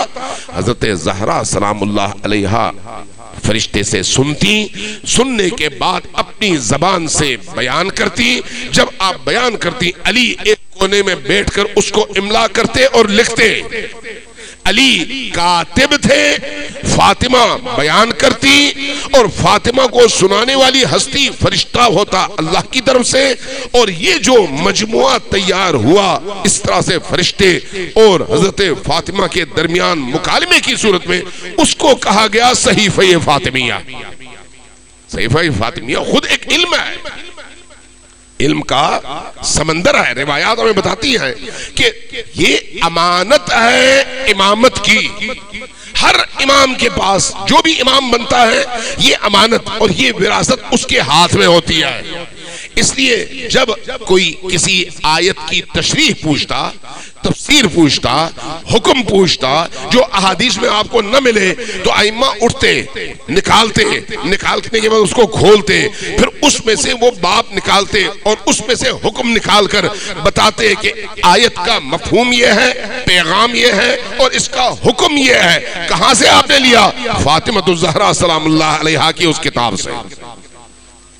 حضرت زہرا سلام اللہ علیہا فرشتے سے سنتی، سننے کے بعد اپنی زبان سے بیان کرتی. جب آپ بیان کرتی، علی ایک کونے میں بیٹھ کر اس کو املا کرتے اور لکھتے. علی کاتب تھے، فاطمہ بیان کرتی، اور فاطمہ کو سنانے والی ہستی فرشتہ ہوتا اللہ کی طرف سے. اور یہ جو مجموعہ تیار ہوا، اس طرح سے فرشتے اور حضرت فاطمہ کے درمیان مکالمے کی صورت میں، اس کو کہا گیا صحیفہ فاطمیہ. صحیفہ فاطمیہ خود ایک علم ہے، علم کا سمندر ہے. روایات ہمیں بتاتی ہیں کہ یہ امانت ہے امامت کی. ہر امام کے پاس جو بھی امام بنتا ہے یہ امانت اور یہ وراثت اس کے ہاتھ میں ہوتی ہے. اس لیے جب کوئی کسی آیت کی تشریح پوچھتا، تفسیر پوچھتا، حکم پوچھتا جو احادیث میں آپ کو نہ ملے تو ائمہ اٹھتے، نکالنے کے بعد اس کو کھولتے، پھر اس میں سے وہ باب نکالتے اور اس میں سے حکم نکال کر بتاتے کہ آیت کا مفہوم یہ ہے، پیغام یہ ہے اور اس کا حکم یہ ہے. کہاں سے آپ نے لیا؟ فاطمہ الزہرا سلام اللہ علیہا کی اس کتاب سے،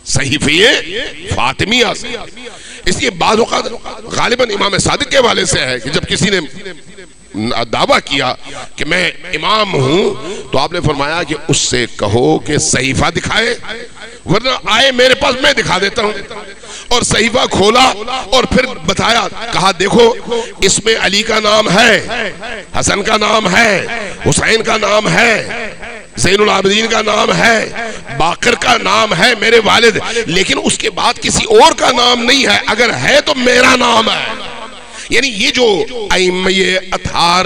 صحیفہ فاطمیہ سے. اس لیے بعض اوقات غالباً امام صادق کے حوالے سے ہے کہ جب کسی نے دعویٰ کیا کہ میں امام ہوں تو آپ نے فرمایا کہ اس سے کہو کہ صحیفہ دکھائے، ورنہ آئے میرے پاس میں دکھا دیتا ہوں. اور صحیفہ کھولا اور پھر بتایا، کہا دیکھو اس میں علی کا نام ہے، حسن کا نام ہے، حسین کا نام ہے، زین العابدین کا نام ہے، باقر کا نام ہے میرے والد، لیکن اس کے بعد کسی اور کا نام نہیں ہے. اگر ہے تو میرا نام ہے. یعنی یہ جو ائمہ اطہار،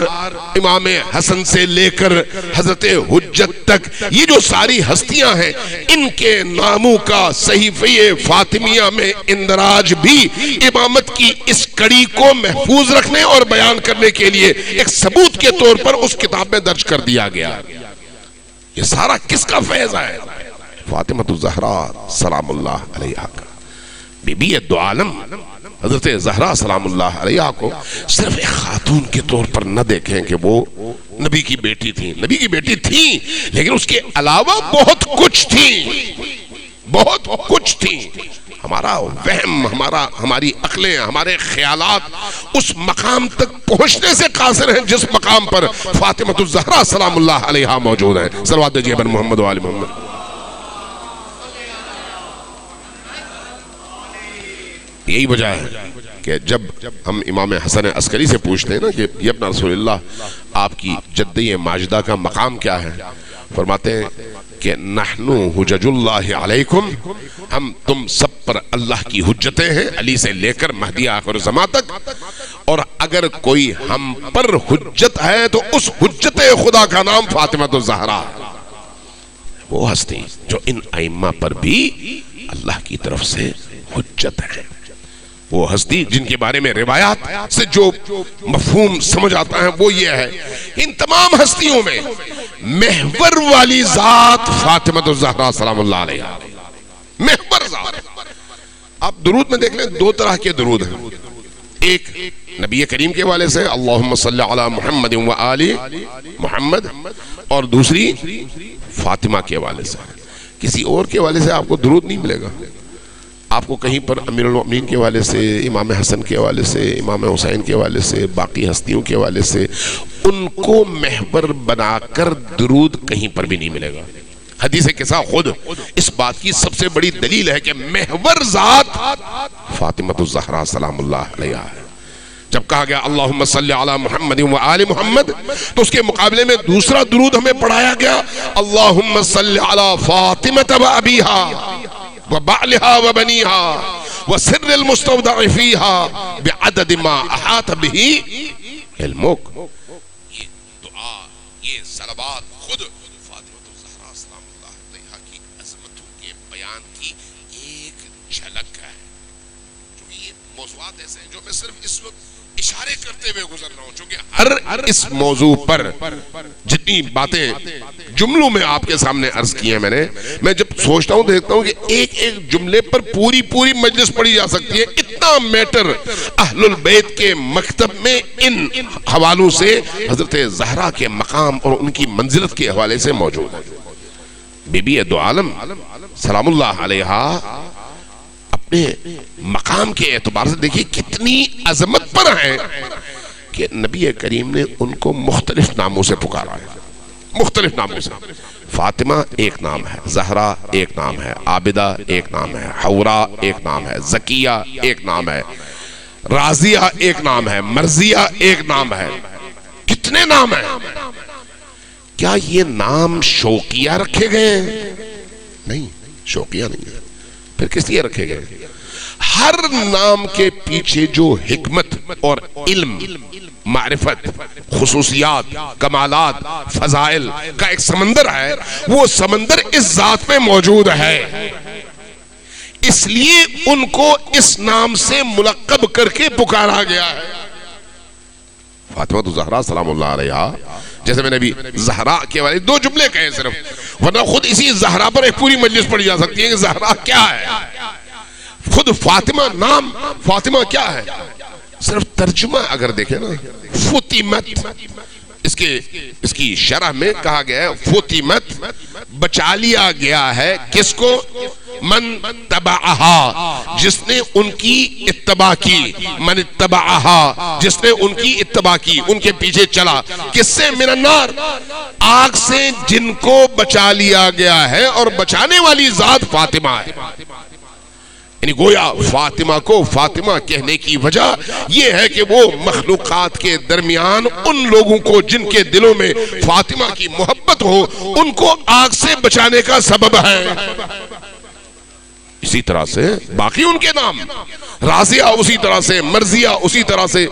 امام حسن سے لے کر حضرت حجت تک، یہ جو ساری ہستیاں ہیں، ان کے ناموں کا صحیفہ فاطمیہ میں اندراج بھی امامت کی اس کڑی کو محفوظ رکھنے اور بیان کرنے کے لیے ایک ثبوت کے طور پر اس کتاب میں درج کر دیا گیا. یہ سارا کس کا فیض ہے؟ فاطمہ الزہرا سلام اللہ علیہا کا. بی بی دو عالم حضرت زہرا سلام اللہ علیہا کو صرف ایک خاتون کے طور پر نہ دیکھیں کہ وہ نبی کی بیٹی تھی. نبی کی بیٹی تھی لیکن اس کے علاوہ بہت کچھ تھی، بہت کچھ تھی. ہمارا وہم، ہماری عقلیں، ہمارے خیالات اس مقام تک پہنچنے سے قاصر ہیں جس مقام پر فاطمہ الزہرا سلام اللہ علیہا موجود ہیں. صلوات دیجیے بن محمد و آل محمد. یہی وجہ ہے کہ جب ہم امام حسن عسکری سے پوچھتے ہیں نا کہ یہ اپنا رسول اللہ آپ کی جدی ماجدہ کا مقام کیا ہے، فرماتے ہیں کہ نحنو حجج اللہ علیکم، ہم تم سب پر اللہ کی حجتیں ہیں، علی سے لے کر مہدی آخر زمان تک. اور اگر کوئی ہم پر حجت ہے تو اس حجت خدا کا نام فاطمہ الزہرا، وہ ہستی جو ان ائمہ پر بھی اللہ کی طرف سے حجت ہے. وہ ہستی جن کے بارے میں روایات سے جو مفہوم سمجھ آتا ہے وہ یہ ہے، ان تمام ہستیوں میں محور والی ذات فاطمہ الزہرا سلام اللہ علیہا، محور ذات. آپ درود میں دیکھ لیں، دو طرح کے درود ہیں. ایک نبی کریم کے حوالے سے اللہم صلی علی محمد و آل محمد، اور دوسری فاطمہ کے حوالے سے. کسی اور کے حوالے سے آپ کو درود نہیں ملے گا. آپ کو کہیں پر امیر المؤمنین کے حوالے سے، امام حسن کے حوالے سے، امام حسین کے حوالے سے، باقی ہستیوں کے حوالے سے ان کو محور بنا کر درود کہیں پر بھی نہیں ملے گا۔ حدیث قصہ خود اس بات کی سب سے بڑی دلیل ہے کہ محور ذات فاطمہ الزہرا سلام اللہ علیہا ہے۔ جب کہا گیا اللہم صلی علی محمد و آل محمد، تو اس کے مقابلے میں دوسرا درود ہمیں پڑھایا گیا اللہم صلی علی فاطمہ و ابیہا و بعلہا و بنیہا و سر المستودع فیہا بعدد ما احاط بہی علمک۔ یہ دعا، یہ صلوات خود فاطمہ الزہرا سلام اللہ علیہا کی عظمتوں کے بیان کی ایک جھلک ہے۔ جو یہ موضوعات ایسے ہیں جو میں صرف اس وقت اشارے کرتے ہوئے گزر رہا ہوں، چونکہ ہر اس موضوع پر جتنی باتیں جملوں میں آپ کے سامنے عرض کی ہیں میں جب سوچتا ہوں دیکھتا ہوں کہ ایک ایک جملے پر پوری مجلس پڑھی جا سکتی ہے۔ اتنا میٹر اہل البیت کے مکتب میں ان حوالوں سے حضرت زہرا کے مقام اور ان کی منزلت کے حوالے سے موجود ہے۔ بی بی دو عالم سلام اللہ علیہا اپنے مقام کے اعتبار سے دیکھیے کتنی عظمت پر ہیں کہ نبی کریم نے ان کو مختلف ناموں سے پکارا ہے، مختلف ناموں سے۔ فاطمہ ایک نام ہے، زہرا ایک نام ہے، عابدہ ایک نام ہے، حورا ایک نام ہے، زکیہ ایک نام ہے، راضیہ ایک نام ہے، مرضیہ ایک نام ہے۔ کتنے نام ہیں؟ کیا یہ نام شوقیہ رکھے گئے ہیں؟ نہیں، شوقیہ نہیں ہے۔ پھر کس لیے رکھے گئے؟ ہر نام کے پیچھے جو حکمت اور علم، معرفت، خصوصیات، کمالات، فضائل کا ایک سمندر ہے، وہ سمندر اس ذات میں موجود ہے، اس لیے ان کو اس نام سے ملقب کر کے پکارا گیا ہے۔ فاطمہ الزہرا سلام اللہ علیہا، جیسے میں نے بھی زہرا کے والے دو جملے کہے صرف، ورنہ خود اسی زہرا پر ایک پوری مجلس پڑھی جا سکتی ہے کہ زہرا کیا ہے۔ خود فاطمہ نام، فاطمہ کیا ہے؟ صرف ترجمہ اگر دیکھیں نا، فطمت، اس کی شرح میں کہا گیا ہے فطمت، بچا لیا گیا ہے کس کو؟ من تبعہا، جس نے ان کی اتباع کی، من اتبعہا، جس نے ان کی اتباع کی، ان کے پیچھے چلا، کس سے؟ من النار، آگ سے جن کو بچا لیا گیا ہے، اور بچانے والی ذات فاطمہ ہے۔ یعنی گویا فاطمہ کو فاطمہ کہنے کی وجہ یہ ہے کہ وہ مخلوقات کے درمیان ان لوگوں کو جن کے دلوں میں فاطمہ کی محبت ہو، ان کو آگ سے بچانے کا سبب ہے۔ اسی طرح سے باقی ان کے نام، راضیہ اسی طرح سے، مرضیہ اسی طرح سے،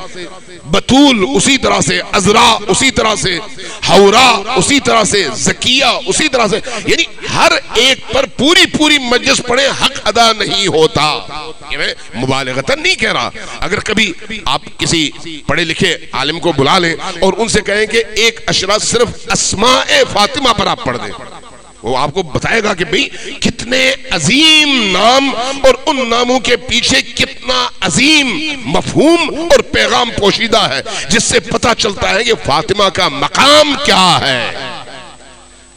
بطول اسی طرح سے، عذرا اسی طرح سے، حورا اسی طرح سے، زکیہ اسی طرح سے، یعنی ہر ایک پر پوری مجلس پڑھے حق ادا نہیں ہوتا۔ یہ میں مبالغتاً نہیں کہہ رہا۔ اگر کبھی آپ کسی پڑھے لکھے عالم کو بلا لیں اور ان سے کہیں کہ ایک اشرا صرف اسماء فاطمہ پر آپ پڑھ دیں، وہ آپ کو بتائے گا کہ بھئی کتنے عظیم نام اور ان ناموں کے پیچھے کتنا عظیم مفہوم اور پیغام پوشیدہ ہے، جس سے پتہ چلتا ہے کہ فاطمہ کا مقام کیا ہے۔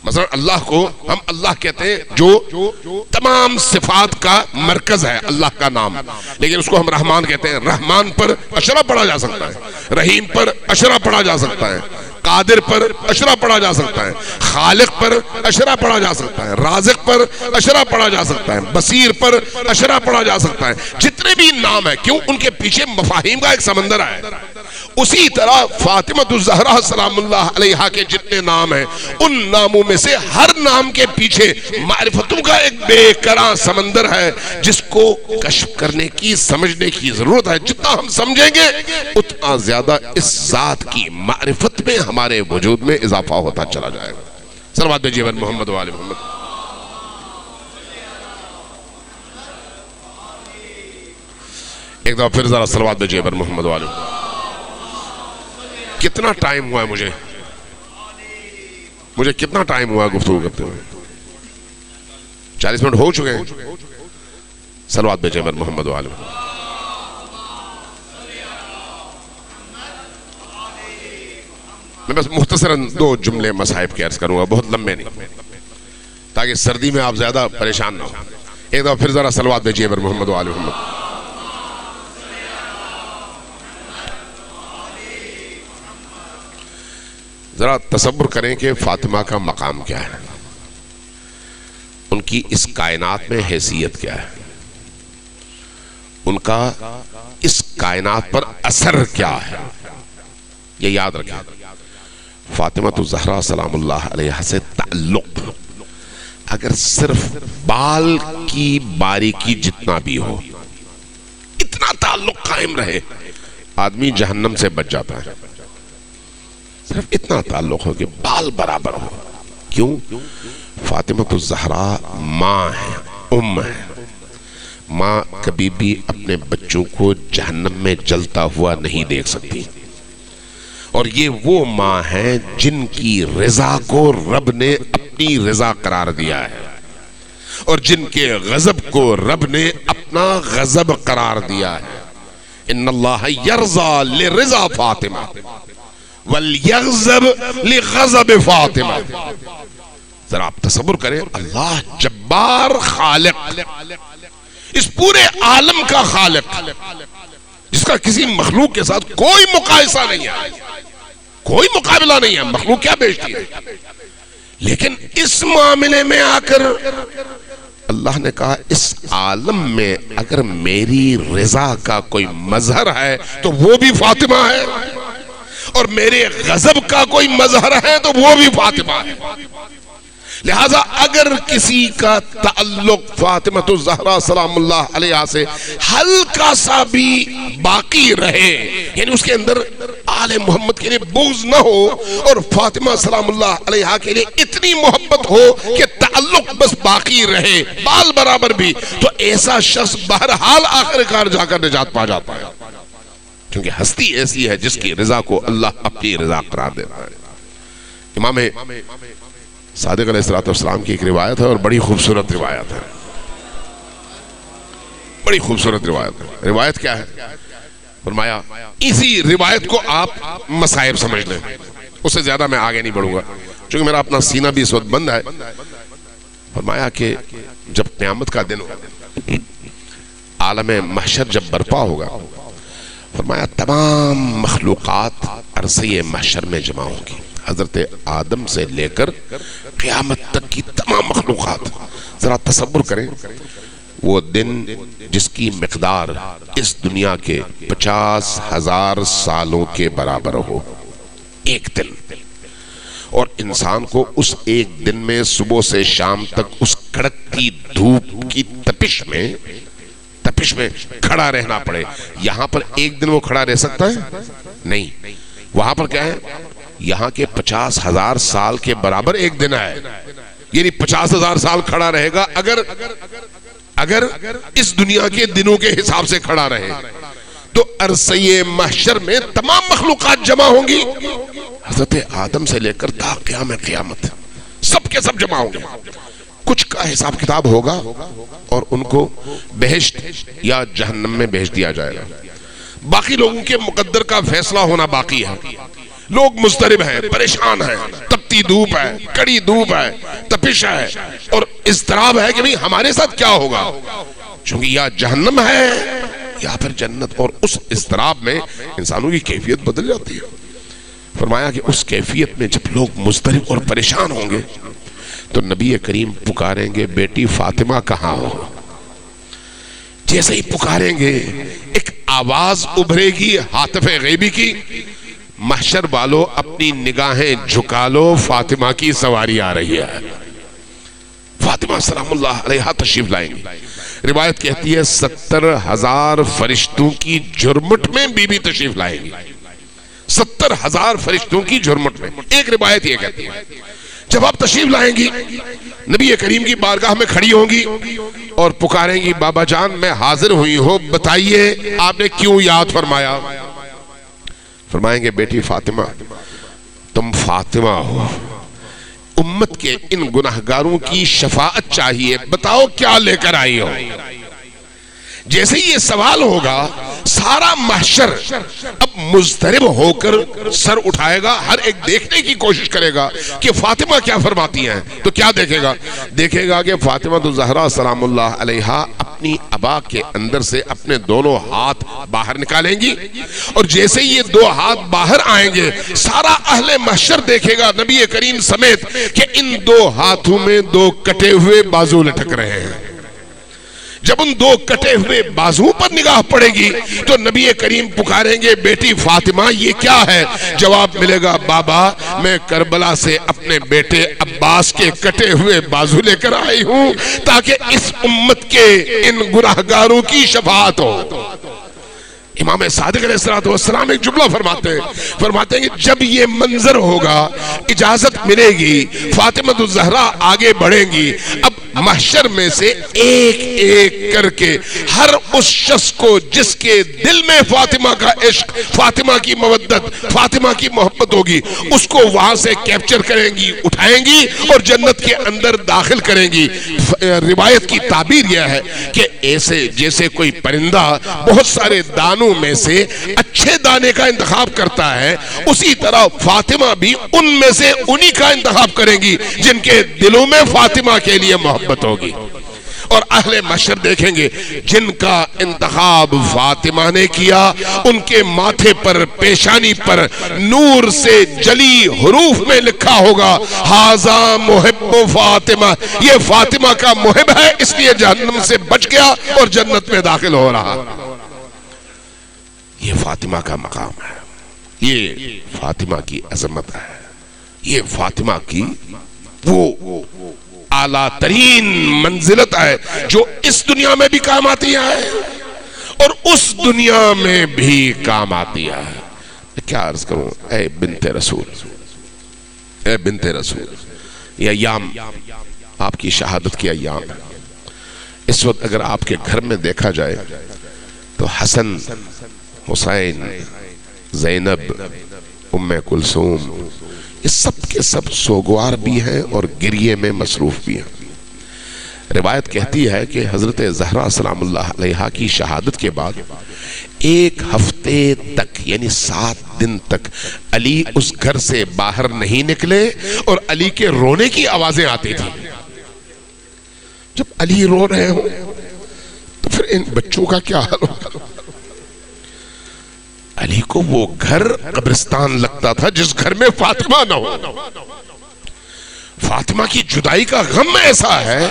مثلا اللہ کو ہم اللہ کہتے ہیں جو تمام صفات کا مرکز ہے، اللہ کا نام، لیکن اس کو ہم رحمان کہتے ہیں۔ رحمان پر اشرا پڑھا جا سکتا ہے، رحیم پر اشرا پڑھا جا سکتا ہے، قادر پر اشرا پڑھا جا سکتا ہے، خالق پر اشرا پڑھا جا سکتا ہے، رازق پر اشرا پڑھا جا سکتا ہے، بصیر پر اشرا پڑھا جا سکتا ہے۔ جتنے بھی نام ہیں، کیوں؟ ان کے پیچھے مفاہیم کا ایک سمندر ہے۔ اسی طرح فاطمہ الزہرا سلام اللہ علیہا کے جتنے نام ہیں، ان ناموں میں سے ہر نام کے پیچھے معرفتوں کا ایک بے کران سمندر ہے، جس کو کشف کرنے کی، سمجھنے کی ضرورت ہے۔ جتنا ہم سمجھیں گے اتنا زیادہ اس ذات کی معرفت میں ہمارے وجود میں اضافہ ہوتا چلا جائے گا۔ صلوات بھیجیے بر محمد و آل محمد۔ ایک دفعہ پھر ذرا صلوات بھیجیے بر محمد و آل محمد۔ کتنا ٹائم ہوا ہے مجھے کتنا ٹائم ہوا گفتگو کرتے ہوئے؟ 40 منٹ ہو چکے ہیں۔ صلوات بھیجیے بر محمد و آل محمد۔ میں بس مختصراً 2 جملے مصائب کے عرض کروں گا، بہت لمبے نہیں، تاکہ سردی میں آپ زیادہ پریشان نہ ہو۔ ایک دفعہ پھر ذرا صلوات بھیجیے پر محمد و آل محمد. ذرا تصور کریں کہ فاطمہ کا مقام کیا ہے، ان کی اس کائنات میں حیثیت کیا ہے، ان کا اس کائنات پر اثر کیا ہے. یہ یاد رکھیں، فاطمہ الزہرا سلام اللہ علیہا سے تعلق اگر صرف بال کی باریکی جتنا بھی ہو، اتنا تعلق قائم رہے، آدمی جہنم سے بچ جاتا ہے. صرف اتنا تعلق ہو کہ بال برابر ہو. کیوں؟ فاطمہ الزہرا ماں ہے، ام ہے. ماں کبھی بھی اپنے بچوں کو جہنم میں جلتا ہوا نہیں دیکھ سکتی، اور یہ وہ ماں ہے جن کی رضا کو رب نے اپنی رضا قرار دیا ہے، اور جن کے غضب کو رب نے اپنا غضب قرار دیا ہے. ان اللہ یرضا لرضا فاطمہ وَلْيَغْضَبْ لِغَضَبِ فاطمہ. ذرا آپ تصور کریں، اللہ جبار خالق، اس پورے عالم کا خالق، جس کا کسی مخلوق کے ساتھ کوئی مقایسہ نہیں ہے، کوئی مقابلہ نہیں ہے. مخلوق کیا بیچتی ہے، لیکن اس معاملے میں آ کر اللہ نے کہا اس عالم میں اگر میری رضا کا کوئی مظہر ہے تو وہ بھی فاطمہ ہے، اور میرے غضب کا کوئی مظہر ہے تو وہ بھی فاطمہ ہے. لہذا اگر کسی کا تعلق فاطمہ الزہرا سلام اللہ علیہا سے ہلکا سا بھی باقی رہے، یعنی اس کے اندر آل محمد کے لیے بغض نہ ہو اور فاطمہ سلام اللہ علیہا کے لیے اتنی محبت ہو کہ تعلق بس باقی رہے، بال برابر بھی، تو ایسا شخص بہرحال آخرکار جا کر نجات پا جاتا ہے. کیونکہ ہستی ایسی ہے جس کی رضا کو اللہ اپنی رضا قرار دیتا ہے. امام صادق علیہ السلام کی ایک روایت ہے، اور بڑی خوبصورت روایت ہے، بڑی خوبصورت روایت ہے. روایت کیا ہے؟ فرمایا اسی روایت کو آپ مصائب سمجھ لیں، اس سے زیادہ میں آگے نہیں بڑھوں گا چونکہ میرا اپنا سینہ بھی اس وقت بند ہے. فرمایا کہ جب قیامت کا دن ہوگا، عالم محشر جب برپا ہوگا، فرمایا تمام مخلوقات عرصے محشر میں جمع ہوں گی، حضرت آدم سے لے کر قیامت تک کی تمام مخلوقات. ذرا تصور کریں وہ دن جس کی مقدار اس دنیا کے 50,000 سالوں کے برابر ہو، ایک دن، اور انسان کو اس ایک دن میں صبح سے شام تک اس کڑکتی دھوپ کی تپش میں کھڑا رہنا پڑے. یہاں پر ایک دن وہ کھڑا رہ سکتا ہے؟ نہیں. وہاں پر کیا ہے؟ یہاں کے 50,000 سال کے برابر ایک دن ہے، یعنی 50,000 سال کھڑا رہے گا اگر اس دنیا کے دنوں کے حساب سے کھڑا رہے. تو عرصے محشر میں تمام مخلوقات جمع ہوں گی، حضرت آدم سے لے کر تا قیامت سب کے سب جمع ہوں گے. کچھ کا حساب کتاب ہوگا اور ان کو بہشت یا جہنم میں بھیج دیا جائے گا. باقی لوگوں کے مقدر کا فیصلہ ہونا باقی ہے. لوگ مضطرب ہیں، پریشان ہیں، تپتی دھوپ ہے، کڑی دھوپ ہے، تپش ہے، اور اضطراب ہے کہ بھئی ہمارے ساتھ کیا ہوگا، چونکہ یا جہنم ہے یا پھر جنت. اور اس اضطراب میں انسانوں کی کیفیت بدل جاتی ہے. فرمایا کہ اس کیفیت میں جب لوگ مضطرب اور پریشان ہوں گے تو نبی کریم پکاریں گے بیٹی فاطمہ کہاں ہو. جیسے ہی پکاریں گے ایک آواز ابھرے گی ہاتف غیبی کی، محشر والو اپنی نگاہیں جھکا لو، فاطمہ کی سواری آ رہی ہے. فاطمہ سلام اللہ علیہا تشریف لائیں گی. روایت کہتی ہے 70,000 فرشتوں کی جھرمٹ میں بی بی تشریف لائیں گی. 70,000 فرشتوں کی جھرمٹ میں. ایک روایت یہ کہتی ہے جب آپ تشریف لائیں گی نبی کریم کی بارگاہ میں کھڑی ہوں گی اور پکاریں گی بابا جان میں حاضر ہوئی ہوں، بتائیے آپ نے کیوں یاد فرمایا. فرمائیں گے بیٹی فاطمہ تم فاطمہ ہو، امت کے ان گناہگاروں کی شفاعت چاہیے، بتاؤ کیا لے کر آئی ہو. جیسے یہ سوال ہوگا سارا محشر اب مضطرب ہو کر سر اٹھائے گا، ہر ایک دیکھنے کی کوشش کرے گا کہ فاطمہ کیا فرماتی ہیں. تو کیا دیکھے گا؟ دیکھے گا کہ فاطمہ الزہرا سلام اللہ علیہا اپنی ابا کے اندر سے اپنے دونوں ہاتھ باہر نکالیں گی، اور جیسے یہ دو ہاتھ باہر آئیں گے سارا اہل محشر دیکھے گا نبی کریم سمیت کہ ان دو ہاتھوں میں دو کٹے ہوئے بازو لٹک رہے ہیں. جب ان دو کٹے ہوئے بازو پر نگاہ پڑے گی تو نبی کریم پکاریں گے بیٹی فاطمہ یہ کیا ہے؟ جواب ملے گا بابا میں کربلا سے اپنے بیٹے عباس کے کٹے ہوئے بازو لے کر آئی ہوں تاکہ اس امت کے ان گناہگاروں کی شفاعت ہو. امام صادق علیہ السلام ایک جملہ فرماتے ہیں کہ جب یہ منظر ہوگا اجازت ملے گی فاطمہ الزہرا آگے بڑھیں گی. اب محشر میں سے ایک ایک کر کے ہر اس شخص کو جس کے دل میں فاطمہ کا عشق، فاطمہ کی مودت، فاطمہ کی محبت ہوگی اس کو وہاں سے کیپچر کریں گی، اٹھائیں گی اور جنت کے اندر داخل کریں گی. روایت کی تعبیر یہ ہے کہ ایسے جیسے کوئی پرندہ بہت سارے دانوں میں سے اچھے دانے کا انتخاب کرتا ہے، اسی طرح فاطمہ بھی ان میں سے انہی کا انتخاب کریں گی جن کے دلوں میں فاطمہ کے لیے محبت ہوگی. اور اہل محشر دیکھیں گے جن کا انتخاب فاطمہ نے کیا ان کے ماتھے پر، پیشانی پر نور سے جلی حروف میں لکھا ہوگا ھذا محب فاطمہ، یہ فاطمہ کا محب ہے اس لیے جہنم سے بچ گیا اور جنت میں داخل ہو رہا. یہ فاطمہ کا مقام ہے، یہ فاطمہ کی عظمت ہے، یہ فاطمہ کی وہ اعلیٰ ترین منزلت ہے جو اس دنیا میں بھی کام آتی ہے اور اس دنیا میں بھی کام آتی ہے. کیا عرض کروں اے بنت رسول، اے بنت رسول، یہ ایام آپ کی شہادت کی ایام ہے. اس وقت اگر آپ کے گھر میں دیکھا جائے تو حسن، حسین، زینب، ام کلثوم یہ سب کے سب سوگوار بھی ہیں اور گریے میں مصروف بھی ہیں. روایت کہتی ہے کہ حضرت زہرا سلام اللہ علیہا کی شہادت کے بعد ایک ہفتے تک یعنی 7 دن تک علی اس گھر سے باہر نہیں نکلے اور علی کے رونے کی آوازیں آتی تھی. جب علی رو رہے ہوں تو پھر ان بچوں کا کیا حال ہوگا؟ علی کو وہ گھر قبرستان لگتا تھا جس گھر میں فاطمہ نہ ہو. فاطمہ کی جدائی کا غم ایسا ہے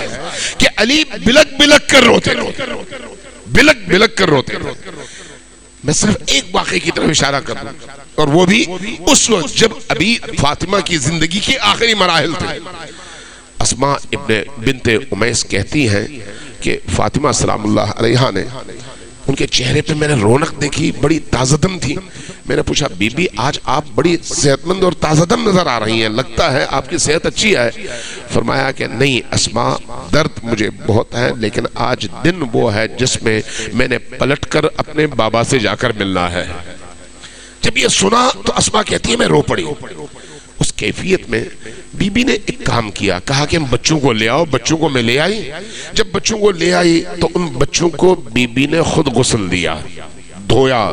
کہ علی بلک بلک کر روتے، بلک بلک کر روتے. میں صرف ایک واقعے کی طرف اشارہ کر دوں اور وہ بھی اس وقت جب ابھی فاطمہ کی زندگی کے آخری مراحل تھے. اسماء ابن بنت امیس کہتی ہیں کہ فاطمہ سلام اللہ علیہا نے ان کے چہرے پہ میں نے رونق دیکھی، بڑی تازہ دم تھی. میں نے پوچھا بی بی آج آپ بڑی صحت مند اور تازہ دم نظر آ رہی ہیں، لگتا ہے آپ کی صحت اچھی ہے. فرمایا کہ نہیں اسماء، درد مجھے بہت ہے لیکن آج دن وہ ہے جس میں میں نے پلٹ کر اپنے بابا سے جا کر ملنا ہے. جب یہ سنا تو اسماء کہتی ہے میں رو پڑی. اس کیفیت میں بی بی نے ایک کام کیا، کہا کہ بچوں کو لے آؤ. بچوں کو میں لے آئی. جب بچوں کو لے آئی تو ان بچوں کو بی بی نے خود غسل دیا، دھویا،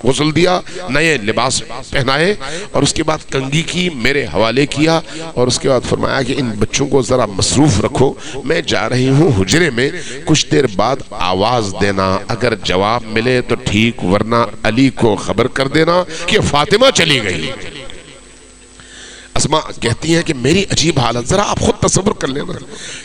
غسل دیا، نئے لباس پہنائے اور اس کے بعد کنگھی کی میرے حوالے کیا اور اس کے بعد فرمایا کہ ان بچوں کو ذرا مصروف رکھو، میں جا رہی ہوں حجرے میں، کچھ دیر بعد آواز دینا، اگر جواب ملے تو ٹھیک ورنہ علی کو خبر کر دینا کہ فاطمہ چلی گئی. اسماء کہتی ہیں کہ میری عجیب حالت، ذرا آپ خود تصور کر لینا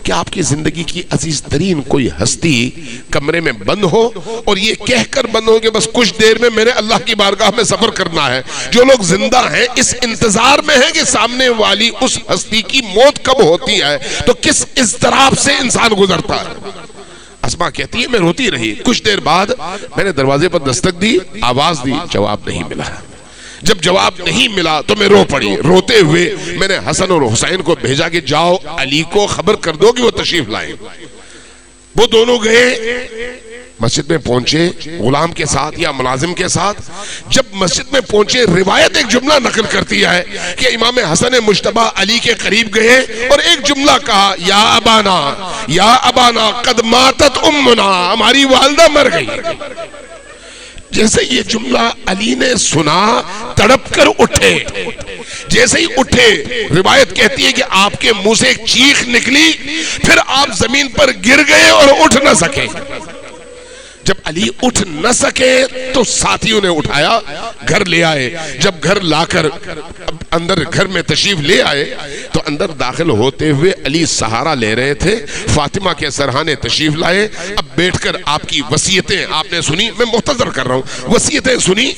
کہ آپ کی زندگی کی عزیز ترین کوئی ہستی کمرے میں بند ہو اور یہ کہہ کر بند ہو کہ بس کچھ دیر میں میں نے اللہ کی بارگاہ میں سفر کرنا ہے. جو لوگ زندہ ہیں اس انتظار میں ہیں کہ سامنے والی اس ہستی کی موت کب ہوتی ہے تو کس اضطراب سے انسان گزرتا ہے. اسماء کہتی ہے میں روتی رہی. کچھ دیر بعد میں نے دروازے پر دستک دی، آواز دی، جواب نہیں ملا. جب جواب نہیں ملا تو میں رو پڑی. روتے ہوئے میں نے حسن اور حسین کو بھیجا کہ جاؤ علی کو خبر کر دو کہ وہ تشریف لائیں. وہ دونوں گئے، مسجد میں پہنچے غلام کے ساتھ یا ملازم کے ساتھ. جب مسجد میں پہنچے روایت ایک جملہ نقل کرتی ہے کہ امام حسن مجتبی علی کے قریب گئے اور ایک جملہ کہا یا ابانا، یا ابانا قد ماتت امنا، ہماری والدہ مر گئی. جیسے یہ جملہ علی نے سنا تڑپ کر اٹھے، جیسے ہی اٹھے روایت کہتی ہے کہ آپ کے منہ سے ایک چیخ نکلی، پھر آپ زمین پر گر گئے اور اٹھ نہ سکے۔ جب علی اٹھ نہ سکے تو ساتھیوں نے اٹھایا، گھر لے آئے۔ جب گھر لا کر اندر گھر میں تشریف لے آئے تو اندر داخل ہوتے ہوئے علی سہارا لے رہے تھے، فاطمہ کے سرہانے تشریف لائے۔ اب بیٹھ کر آپ کی وصیتیں آپ نے سنی، میں مختصر کر رہا ہوں، وصیتیں سنی۔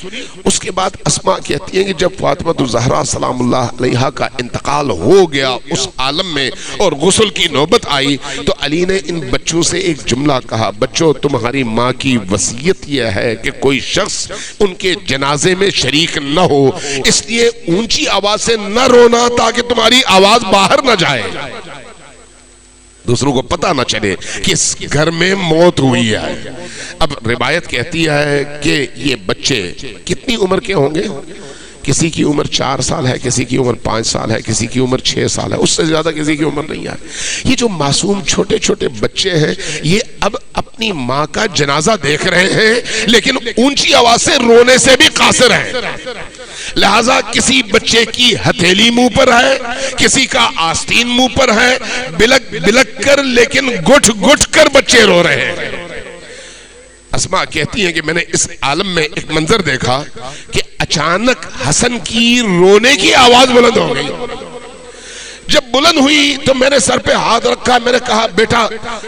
اس کے بعد اسماء کہتی ہیں کہ جب فاطمہ الزہرا سلام اللہ علیہا کا انتقال ہو گیا اس عالم میں اور غسل کی نوبت آئی تو علی نے ان بچوں سے ایک جملہ کہا، بچوں تمہاری ماں کی وصیت یہ ہے کہ کوئی شخص ان کے جنازے میں شریک نہ ہو، اس لیے اونچی آواز سے نہ رونا تاکہ تمہاری آواز باہر نہ جائے، دوسروں کو پتہ نہ چلے کہ اس گھر میں موت ہوئی ہے۔ اب روایت کہتی ہے کہ یہ بچے کتنی عمر کے ہوں گے؟ کسی کی عمر 4 سال ہے، کسی کی عمر 5 سال ہے، کسی کی عمر 6 سال ہے، اس سے زیادہ کسی کی عمر نہیں ہے۔ یہ جو معصوم چھوٹے چھوٹے بچے ہیں یہ اب اپنی ماں کا جنازہ دیکھ رہے ہیں لیکن اونچی آواز سے رونے سے بھی قاصر ہیں، لہذا کسی بچے کی ہتھیلی منہ پر ہے، کسی کا آستین منہ پر ہے، بلک بلک کر لیکن گھٹ گھٹ کر بچے رو رہے ہیں۔ اسماء کہتی ہیں کہ میں نے اس عالم میں ایک منظر دیکھا کہ اچانک حسن کی رونے کی آواز بلند ہو گئی۔ جب بلند ہوئی تو میں نے سر پہ ہاتھ رکھا، میں نے کہا بیٹا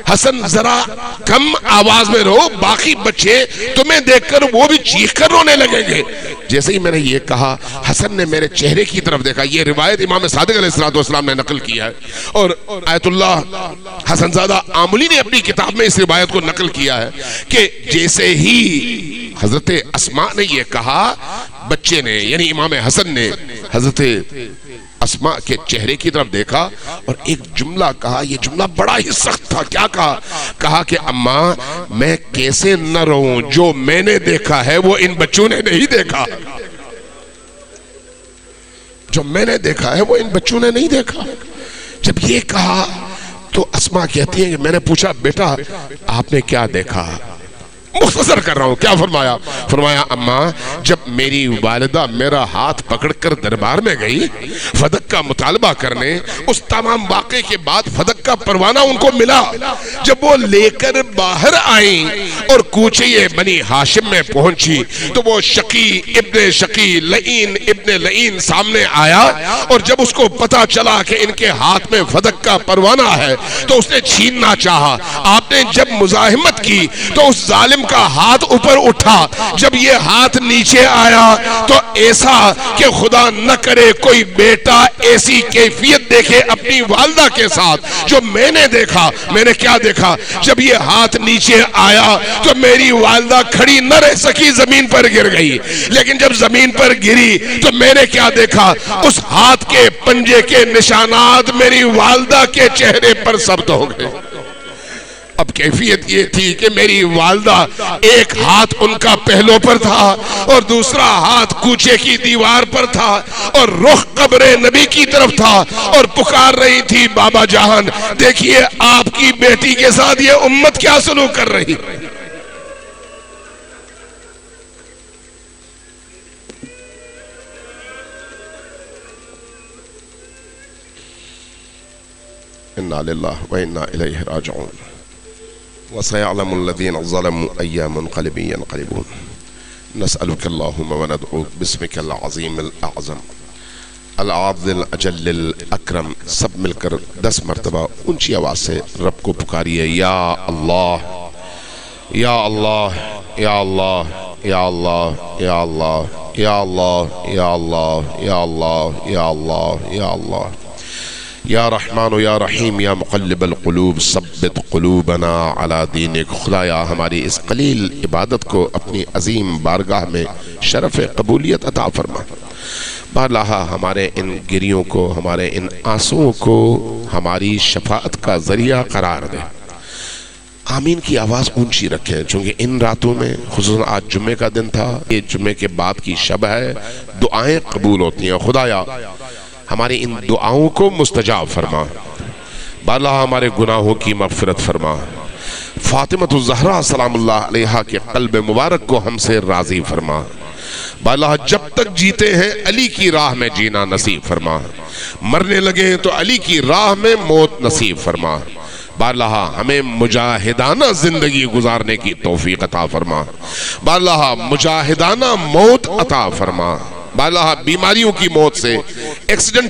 حسن ذرا کم آواز میں رو، باقی بچے تمہیں دیکھ کر وہ بھی چیخ کر رونے لگیں گے۔ جیسے ہی میں نے یہ کہا حسن نے میرے چہرے کی طرف دیکھا۔ یہ روایت امام صادق علیہ السلام نے نقل کیا ہے اور آیت اللہ حسن زادہ آملی نے اپنی کتاب میں اس روایت کو نقل کیا ہے کہ جیسے ہی حضرت اسماء نے یہ کہا، بچے نے یعنی امام حسن نے حضرت اسماء کے چہرے کی طرف دیکھا اور ایک جملہ کہا، یہ جملہ بڑا ہی سخت تھا۔ کیا کہا؟ کہا کہ اماں میں کیسے نہ رہوں، جو میں نے دیکھا ہے وہ ان بچوں نے نہیں دیکھا، جو میں نے دیکھا ہے وہ ان بچوں نے نہیں دیکھا۔ جب یہ کہا تو اسماء کہتی ہیں کہ میں نے پوچھا بیٹا آپ نے کیا دیکھا؟ مختصر کر رہا ہوں، کیا فرمایا؟ فرمایا اماں جب میری والدہ میرا ہاتھ پکڑ کر دربار میں گئی فدق کا مطالبہ کرنے، اس تمام واقعے کے بعد فدق کا پروانہ ان کو ملا، جب وہ لے کر باہر آئیں اور کوچے بنی ہاشم میں پہنچی تو وہ شقی ابن شقی لعین ابن لعین سامنے آیا اور جب اس کو پتا چلا کہ ان کے ہاتھ میں فدق کا پروانہ ہے تو اس نے چھیننا چاہا۔ آپ نے جب مزاحمت کی تو اس ظالم کا ہاتھ اوپر اٹھا، جب یہ ہاتھ نیچے آیا تو ایسا کہ خدا نہ کرے کوئی بیٹا ایسی کیفیت دیکھے اپنی والدہ کے ساتھ جو میں نے دیکھا۔ میں نے کیا دیکھا؟ جب یہ ہاتھ نیچے آیا تو میری والدہ کھڑی نہ رہ سکی، زمین پر گر گئی، لیکن جب زمین پر گری تو میں نے کیا دیکھا؟ اس ہاتھ کے پنجے کے نشانات میری والدہ کے چہرے پر ثبت ہو گئے۔ اب کیفیت یہ تھی کہ میری والدہ ایک ہاتھ ان کا پہلو پر تھا اور دوسرا ہاتھ کوچے کی دیوار پر تھا اور رخ قبر نبی کی طرف تھا اور پکار رہی تھی بابا جان دیکھیے آپ کی بیٹی کے ساتھ یہ امت کیا سلوک کر رہی۔ انا للہ و انا الیہ راجعون وسيعلم الذين ظلموا أي منقلب ينقلبون نسألك اللهم وندعوك باسمك العظيم الأعظم العظيم الأجل الأكرم۔ سب مل کر 10 مرتبہ اونچی آواز سے رب کو پکاریے، یا اللہ یا اللہ یا اللہ یا اللہ یا اللہ یا اللہ یا اللہ یا اللہ یا اللہ یا اللہ یا رحمان و یا رحیم یا مقلب القلوب ثبت قلوبنا علی دینک۔ خدایا ہماری اس قلیل عبادت کو اپنی عظیم بارگاہ میں شرف قبولیت عطا فرما۔ بارہا ہمارے ان گریوں کو، ہمارے ان آنسوں کو ہماری شفاعت کا ذریعہ قرار دے۔ آمین کی آواز اونچی رکھیں، چونکہ ان راتوں میں خصوصاً آج جمعے کا دن تھا، یہ جمعے کے بعد کی شب ہے، دعائیں قبول ہوتی ہیں۔ خدایا ہماری ان دعاؤں کو مستجاب فرما، بالا ہمارے گناہوں کی مغفرت فرما۔ فاطمہ الزہرا سلام اللہ علیہا کے قلب مبارک کو ہم سے راضی فرما۔ اللہ جب تک جیتے ہیں علی کی راہ میں جینا نصیب فرما، مرنے لگے تو علی کی راہ میں موت نصیب فرما۔ اللہ ہمیں مجاہدانہ زندگی گزارنے کی توفیق عطا فرما، اللہ مجاہدانہ موت عطا فرما۔ اللہ بیماریوں کی موت سے، ایکسیڈنٹ